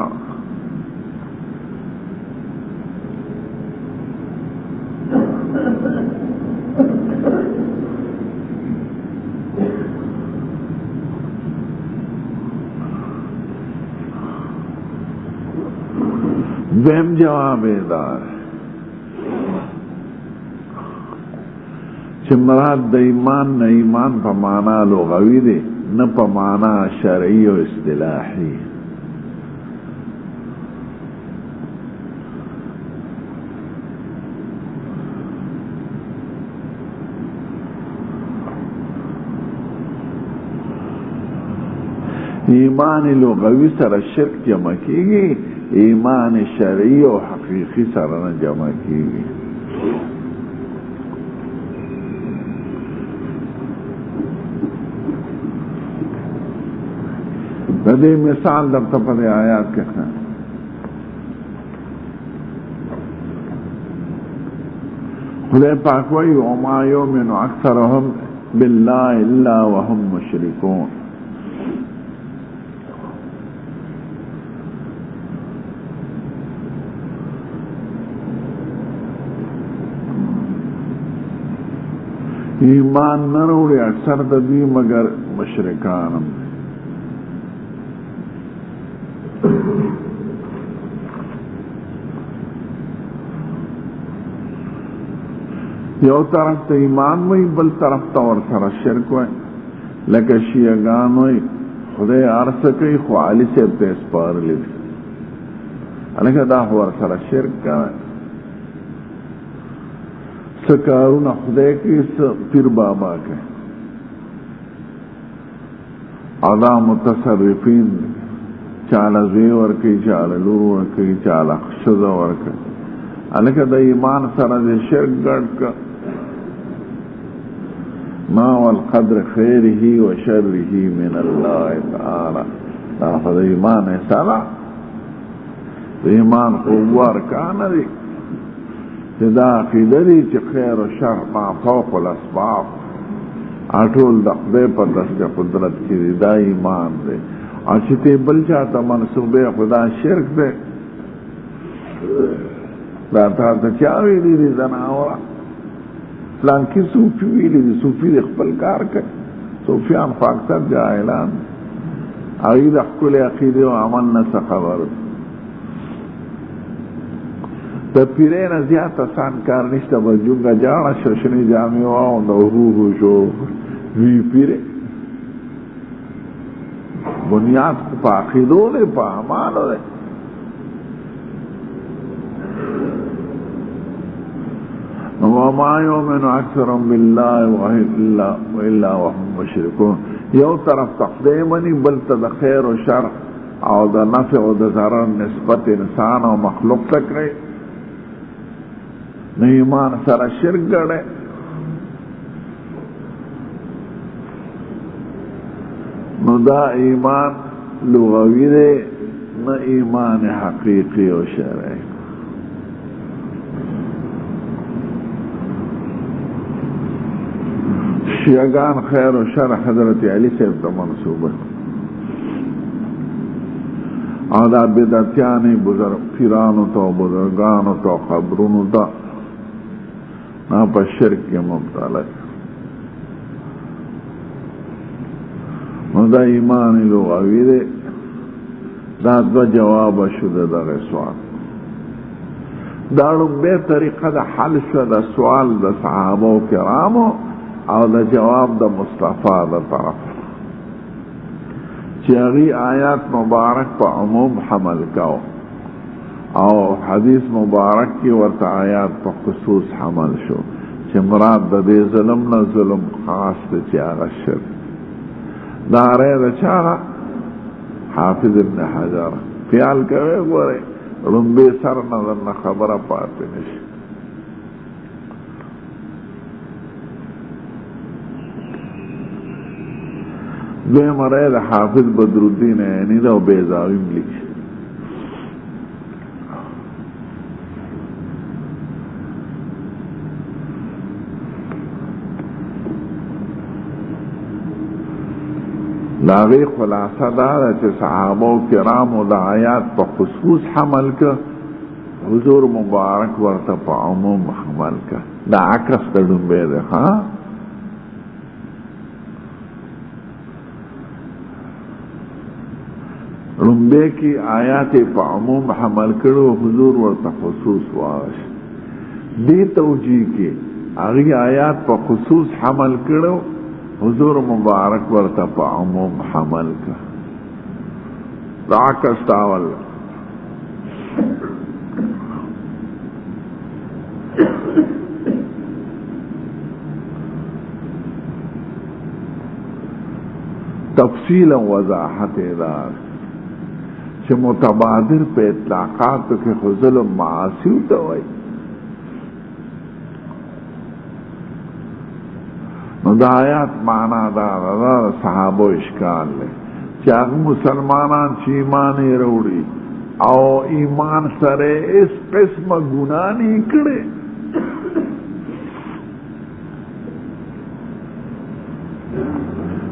دویم جواب دار چې مراد د ایمان نه ایمان په معنا لغوي دی، نه په معنا شرعي او اصطلاحي. ایمان لغوي سره شرک جمع کیږي، ایمان شرعي او حقیقي سره نه جمع کیږي. د دې مثال درته په آیات کې ښه. خدای پاک وایي وما یؤمن اکثرهم بالله الا وهم مشرکون. ایمان نه وروړي اکثر د دوی مگر مشرکان هم. یو طرف ته ایمان وای بل طرف ته ور سره شرک وای لکه شیعگان وای خدای ارسه کوي خو علی صاحب ته سپارلی الکه دا ور سره شرک کوي څه کارونه خدای کوي څه پیر بابا کوي ادا متصرفین چاله زوی ورکوي چاله لور ورکوي چاله ښځه ورکوي الکه د ایمان سره د شرک ګډ که ما والقدر خیره و شره من الله تعالی دا خو د ایمان سره د ایمان قوه ارکان دي چې دا عقیده دي چې خیر و شر ما فوق الاسباب اټول د خدای په دست قدرت کې دی دا ایمان دی او چې ته بل چاته منسوبې خدا شرک دی دا تا ته چا ویلي دي زناوره فلانکي صوفي ویلي دي صوفي د خپل کار کوي صوفیان خو اکثر جاهلان هغوی د ښکلې عقیدې او عمل نه څه خبر دي د پیرې نه زیات اسان کار نشته به جونګه جاړه شو شنې جامې واغونده ورو شو وی پیرې بنیاد خو په عقیدو دی په اعمالو دی وما يؤمن اکثرهم بالله والا وهم مشركون یو طرف تخدای منی بل ته د خیر او شر او د نفع او د ضرر نسبت انسان او مخلوق ته کوي نه ایمان سره شرک ګڼي نو دا ایمان لغوی دی نه ایمان حقیقی او شرعی شیعگان خیر و شر حضرت علی صاحب تا منصوبه او دا بدعتیانی بزرگ پیرانو تا بزرگانو تا قبرونو تا نا پا شرک کے مبتلا نو دا ایمان لغوی دے دا دو جواب شده دا سوال دارو بے طریقه دا حل شده دا سوال دا صحابه و کرامو او دا جواب دا مصطفیٰ دا طرف چیغی آیات مبارک پا عموم حمل کاو او حدیث مبارک کی ورطا آیات پا خصوص حمل شو چی مراد دا دے ظلم نا ظلم خاص دا چیاغا شر دا رے دا چاگا حافظ ابن حجر خیال کوئے گورے رنبے سر نظر نا خبر پاتے نشی دوی مرای دا حافظ بدرالدین عینی دا و بیزاویم لکھ لاغی خلاصه دادا چه صحابه و کرام و دا آیات پا خصوص حمل که حضور مبارک ورطا پا عموم حمل که دا عکس تردن بیده خواه رنبے کی آیات پا عموم حمل کرو حضور ورطا خصوص واش دی توجیه کی اگی آیات پا خصوص حمل کرو حضور مبارک ورطا پا عموم حمل کر دعاک استاول تفصیل وضاحت دار چه متبادر پہ اطلاقاتو کے خزل و معاصیو توائی نو دا آیات معنی دا صحابو اشکال لے چاہ مسلمانان چی ایمانی روڑی او ایمان سرے اس قسم گنانی کڑے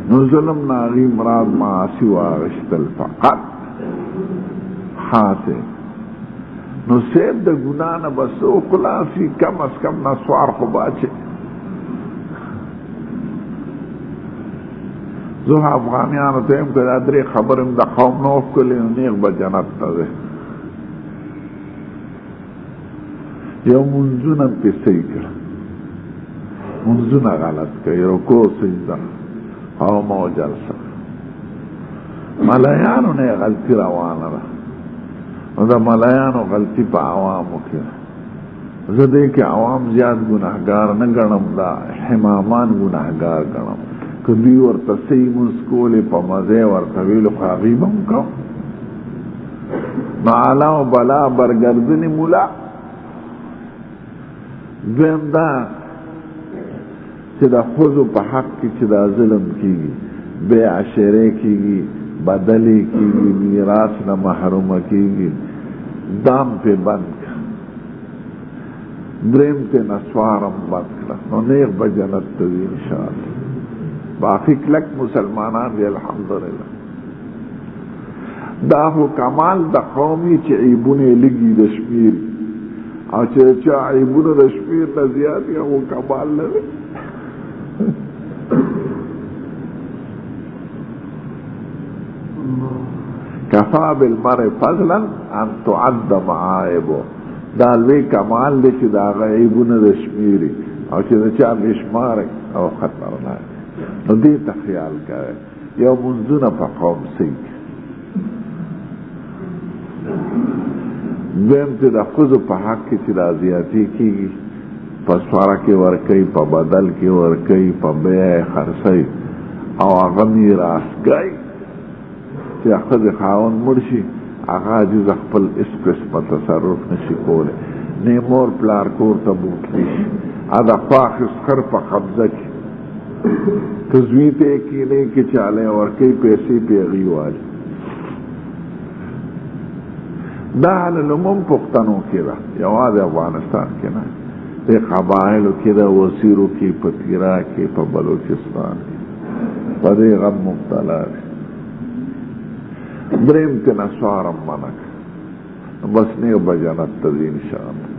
نو ظلم ناغی مراد معاصیو آغشتل فقط خاصه نو سید د ګنا نه بسو خلاصي کم از کم نسوار خو باچه زه افغانیانو ته یم که دا درې خبرې د قوم نه وکړلې نو نیغ به جنت ته ځې. یو منځونه پې صحیح کړه، منځونه غلط کوي، رکوع سجده قوم او جلسه. ملایانو نه غلطي روانه ده، نو د ملایانو غلطي په عوامو کې ده. زه دې کې عوام زیات ګناهګار نه ګڼم، دا حمامان ګناهګار ګڼم. که دوی ورته صحیح مونځ کولې په مزه یې ورته ویلو خو هغوی به هم کوم. نو اعلی و بلا برګردنې مولا. دویم دا چې د ښځو په حق کې چې دا ظلم کېږي، بې عشرې کېږي، بدلې کېږي، میراث نه محرومه کېږي، دام پې بند کړه. دریم ته نسوارم بند کړه، نو نیغ به جنت ته ځي انشاءالله. باقی کلک مسلمانان دی الحمدلله. دا خو کمال د قومي چې عیبونه لږي د شمیر، او چې چا عیبونه د شمیر نه زیات یا خو کمال نه دی. کفا بالمرء فضلا ان تعد معایبو. دا لوی کمال دی چې د هغه عیبونه د شمیري او چې د چا بشمار او خطرناک. نو دې ته خیال کوئ. یو منځونه په قوم صحیح. دویم چې د ښځو په حق کې چې دا زیاتې کېږي، په سواره کې ورکوي، په بدل کې ورکوي، په بیه یې خرڅوي او هغه میراثګی چې ښځې خاوند مړ شي هغه عاجز خپل هېڅ قسمه تصرف نشي کولی، نه مور پلار کور ته بوتلی شي، د خواښ خر په قبضه کې که زوی ته یې کینې کې چالی ورکوي، پیسې پې هغوی والي. دا العلوم پښتنو کې ده، یوازې افغانستان کې نه، د قبایلو کې ده، وزیرو کې، په تیرا کې، په بلوچستان کې په دې غم مبتلا دي. دریم ته نسوارم منع کړه، بس نیغ به جنت ته ځي انشاءالله.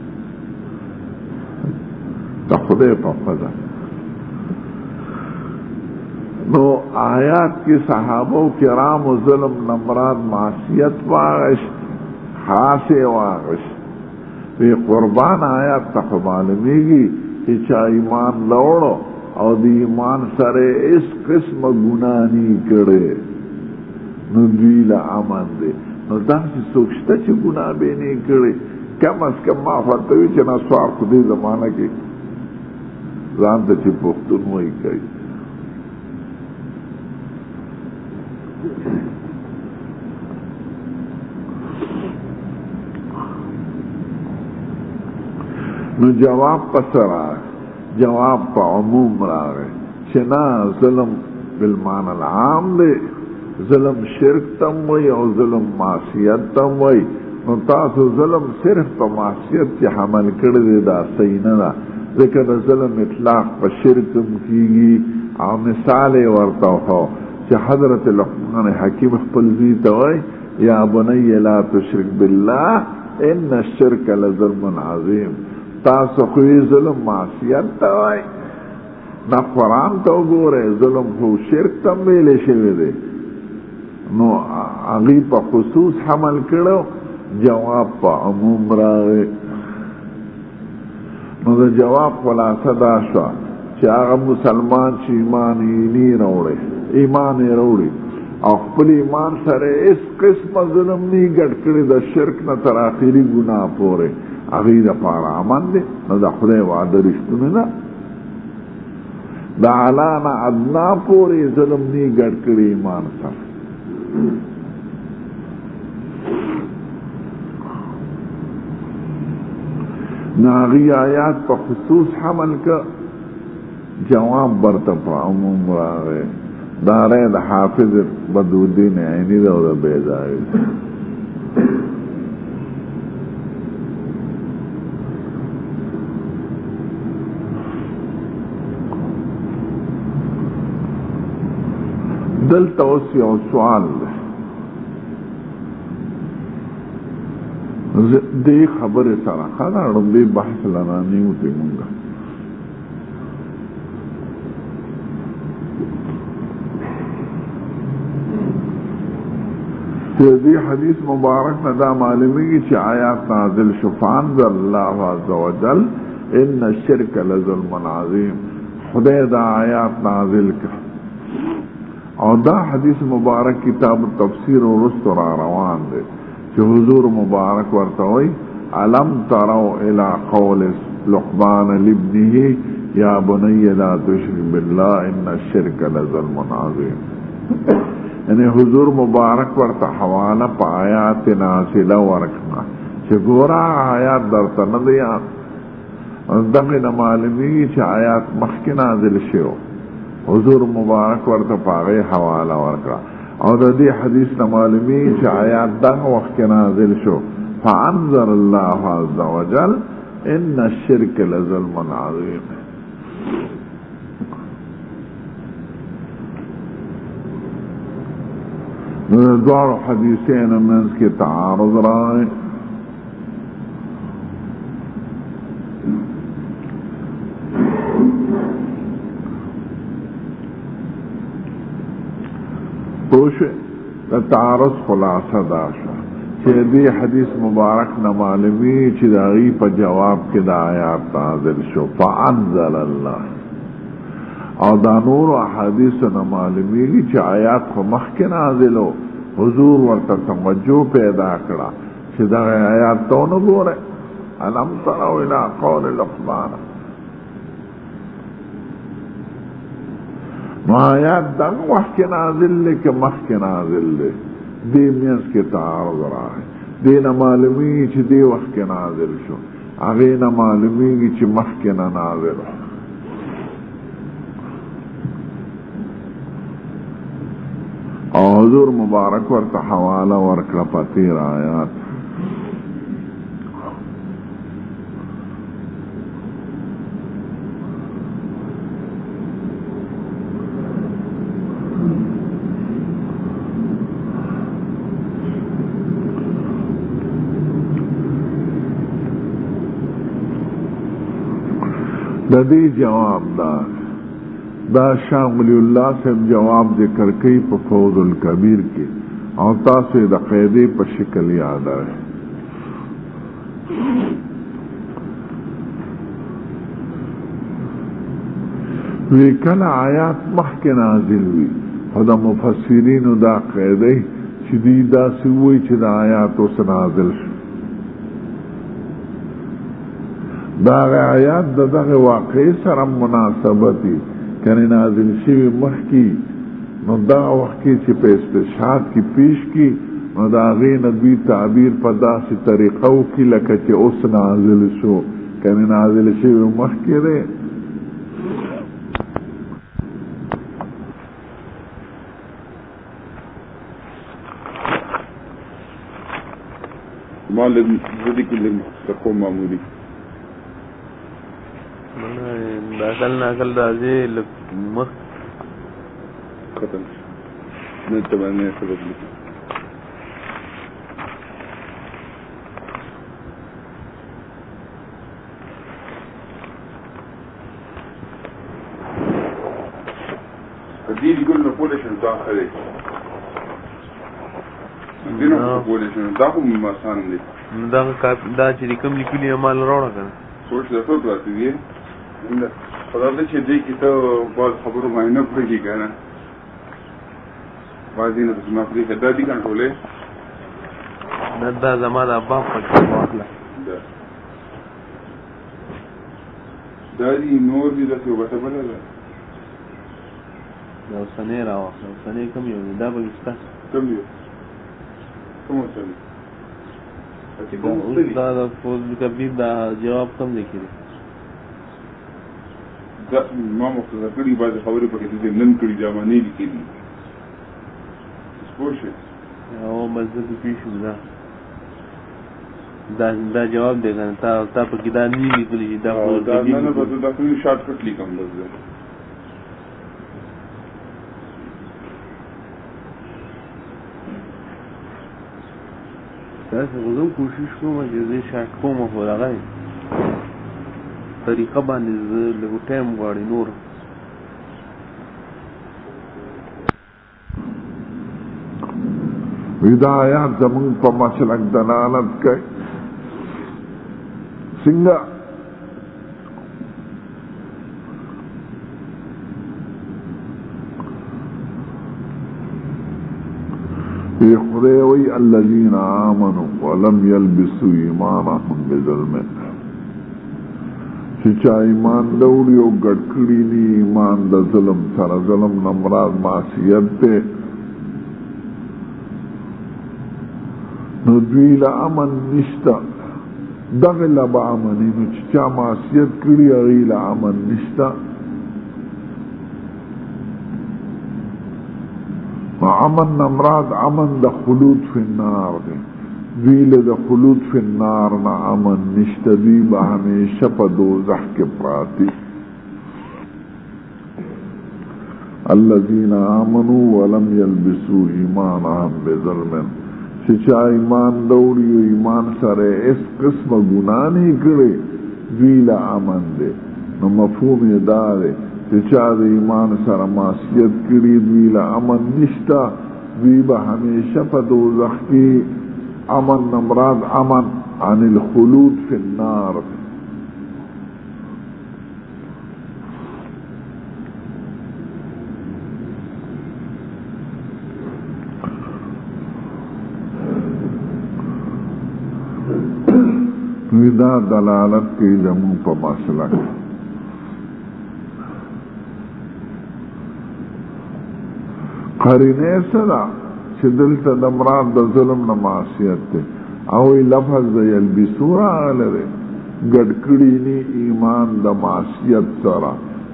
د خدای په فضل. نو آیات کی صحابو کرام ظلم نمراد معصیت واغشت، خاص واغشت. وی قربان آیات تخ معلومیگی کہ چا ایمان لوڑو او دی ایمان سره اس قسم گناہ نی کرے نو دوی لعمن دے. نو داسی سوکشتا چی گناہ بے نی کرے، کم از کم ما فتوی چی نسوار خودی زمانہ کی زانتا چی پختون ہوئی کئی. نو جواب پس راغ، جواب پا عموم راغ چنا ظلم بالمان العام دے، ظلم شرک تم وی او ظلم معصیت تم وی. نو تاسو ظلم صرف پا معصیت چی حمل کردے دا سینہ دا، ذکر ظلم اطلاق پا شرکم کیگی. او مثال ورطاو ہو چی حضرت لقمان حکیم خپلزی توائی یا بنی لا تشرک باللہ ان الشرک لظلم عظیم. تاسو خوی ظلم معصیت توائی نا قرآن تو گو رہے ظلم خو شرک تم بیلے شوی دے. نو اغی پا خصوص حمل کرو، جواب پا عموم راوے. نو دا جواب خلاصہ دا شوا چی آغا مسلمان چی ایمانی روڑے، ایمانی روڑی او خپل ایمان سره اس قسم ظلم نی گڑ کری دا شرک نا تر آخری گناہ پورے اغی دا پارا امن دے. نو دا خدای وعده رشتونه نا دا علانا ادنا پوری ظلم نی گڑ کری ایمان سر. ناغی آیات پا خصوص حمل کا جواب برتا پا عموم راغے. دارے دا حافظ بدودین عینی دا دا بیداری دل توسی او سوال دے خبر سارا خانا رنبی بحث لنا نیوتی منگا. چې دې حدیث مبارک نه دا معلومیږي چې آیات نازل شو فانزل الله عز وجل ان الشرك لظلم عظیم. خدای دا آیات نازل کړ او دا حدیث مبارک کتاب تفسیر و رست را روان دی چې حضور مبارک ورته وایي علم تروا الى قول لقمان لابنه یا بنی لا تشرک بالله ان الشرك لظلم عظیم. یعنی حضور مبارک ورته حواله په آیات نازله ورکړه چې ګوره آیات درته نه دی دغه نه معلومیږي چې آیات مخکې نازل شوی. حضور مبارک ورته په هغې حواله ورکړه او د دې حدیث نه معلومیږي چې آیات دغه وخت کې نازل شو فانزل الله عز وجل ان الشرك لظلم عظیم. دوار حدیثین منز کی تعارض رائے توش تعارض خلاصہ داشا چې دی حدیث مبارک نه معلومی چې داغي په جواب کې د آیات نازل شو فانزل الله او دا نور احادیث نه معلومیږي چې آیات خو مخکې نازلو حضور ورته توجه پیدا کړه چې دا آیات ته نه ګوره الم تروا الى قول لقمان نو آیات دغه وخت کې نازل دی که مخکې نازل دی دې منځ کې تعارض راغی. دې نه معلومیږي چې دې وخت کې نازل شو هغې نه معلومیږي چې مخکې نه نازل او حضور مبارک ورته حواله ورکړه په تیر آیات. د دې جواب دا شاه ولی الله صاحب جواب ذکر کوي په فوز الکبیر کې او تاسو د قاعده په شکل یاد راځي. وی کله آیات مخکې نازل وي او د مفسرینو دا قاعده چې دی داسې وایي چې د آیات اوس نازل شو دا آیات د دغه واقع سره مناسبتي کنه نازل شوی مخکی نو دا وخت کې چې په استشهاد کې پیش کی نو دا غي نبی تعبیر په داسې طریقو کې لکه چې اوس نازل شو کنه نازل شوی مخکی دی. معلم ذدی کلم تقوم معمولی اصل ناقل راځي مخ ختم نه تبانه سبب لیکي دې ګل نه پولیشن داخلي دینه پولیشن دا کوم آسان دي دا چې کوم لیکلي مال راوړل کنه سوچ دا ټول راځي خدای چې دې کې ته باز خبرو باندې نه پوهېږي که نه بعضې نه زما پرې دا دي کنټرولې نه دا زما د باب پکې واخله دا دي نور دي داسې یو ګټه بله ده دا اوسنۍ راواخله اوسنۍ کوم یو دی دا به شته کوم یو کوم اوسنۍ دا د فوز کبیر دا جواب کم دی کړي دا ما مختصر کړي بعضې خبرې پکې دې نن کړي جامانې لیکلي پوه شوې او مزد پیش شو دا جواب دی کنه تا پکې دا نه لیکلي چې دا نه به زه دا ټول شارټ کټ لیکم بس دی تاسو غوږم کوشش کوم چې زه شارټ کوم خو هغه طریقه باندې زه لږ ټایم غواړي نور ودا آیات زمون په مسلک دلالت کوي څنګه خدای وی الذین آمنوا ولم یلبسوا ایمانهم بظلم چې چا ایمان دوړي او ګډ کړي دي ایمان د ظلم سره ظلم نه مراد معصیت ده نو دوی له امن نشته دغه له به امني نو چې چا معصیت کړي هغې له امن نشته امن نمراد امن د خلود فی النار دی دوی له د خلود فی النار نه امن نشته دوی به همیشه په دوزخ کې پراتی الذین آمنوا ولم یلبسوا ایمانهم بظلم چې چا ایمان دوړي او ایمان سره اس قسمه ګناه نه کړي دوی له امن دی نو مفهوم یې دا دی چې چا د ایمان سره معصیت کړي دوی له امن نشته دوی به همیشه په دوزخ کې امن نمراد امن عن الخلود فی النار دوی دا دلالت کوي زموږ په مسلک قرینه سره چې دلته د مراد د ظلم نه معصیت دی او لفظ د یلبسو راغلی دی ګډ کړي ني ایمان د معصیت سره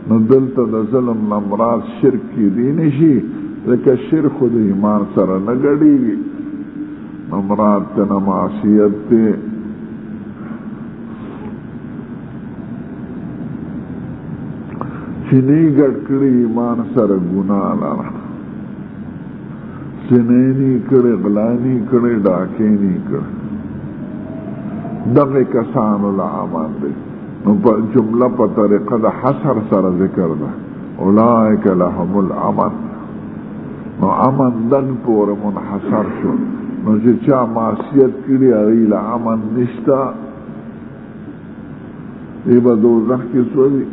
نو دلته د ظلم نه مراد شرک کیدی نشي ځکه شرک خو د ایمان سره نه ګډېږي نو مراد ته نه معصیت دی چې نه ګډ کړي ایمان سره ګناه لره سنینی کڑے غلانی کڑے ڈاکینی کڑے دغه کسانو له امان دی نو په جمله په طریقه د حصر سره ذکر ده اولئک لهم الامن نو امن دن پورې منحصر شو نو چې چا معصیت کړي هغې له امن نشته دی به دوزخ کې سوځي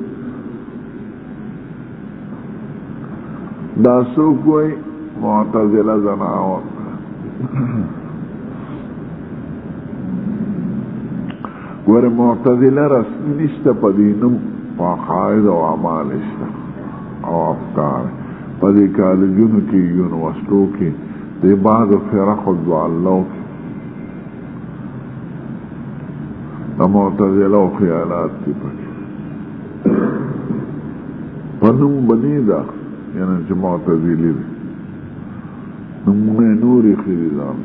دا څوک وایي معتزله زناور ګوره معتزله رسمي نشته په دینم په عقاید او اعمال شته او افکار په دې کالجونو کې یونیورسټو کې د بعضو فرقو ضالو د معتزله او خیالات دي پکې په نوم بني ده یعنی چې معتزلي دي نمونه نوری خیزان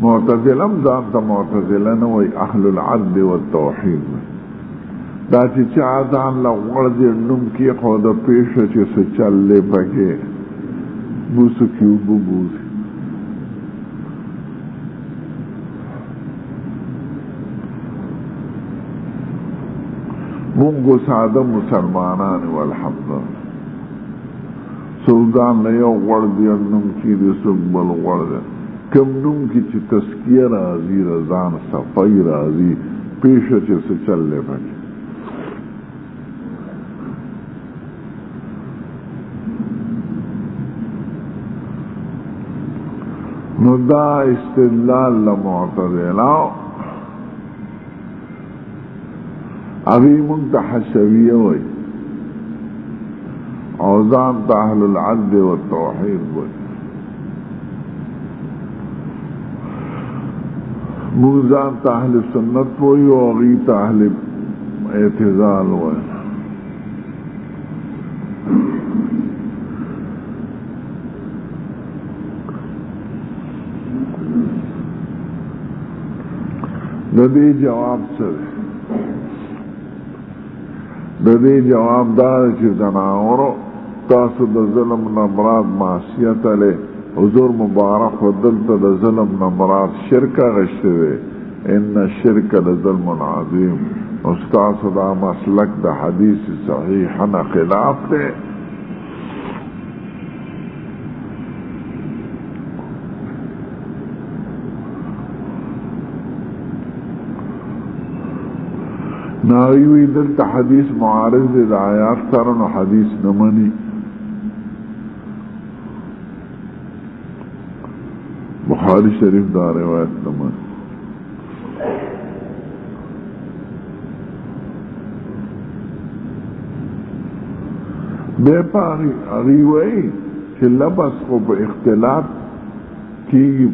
معتزله هم ځان ته معتزله نه وایي اهل العدل والتوحید دا چې چا ځان له غورځې نوم کېښوده پېښه چې څه چل دی پکې بوسو کې اوبه بوسي مونږ ساده مسلمانان والحمدلله سلطان له یو غوړ دی نوم کې د څوک بل غوړ دی کوم نوم کې چې تزکیه راځي رضان صفای راځي پیښه چې څه چل دی پکې نو دا استدلال له معتزله هغې مونږ ته حشویه وایي او ځان ته اهل العدل والتوحید وایي مونږ ځان ته اهل سنت وایي او هغې ته اهل اعتزال وایي د دې جواب څه دی د دې جواب دا چې زناورو تاسو د ظلم نه مراد معصیت علی حضور مبارک و دلته د ظلم نه مراد شرک غشته دی ان الشرک لظلم عظیم استاد دا مسلک د حدیث صحیح نه خلاف دی ناوی دلتا حدیث معارض دا آیات سرن و حدیث نمانی بخاری شریف دا روایت نمانی بے پا اغیوئی چھ لبس کو با اختلاف کی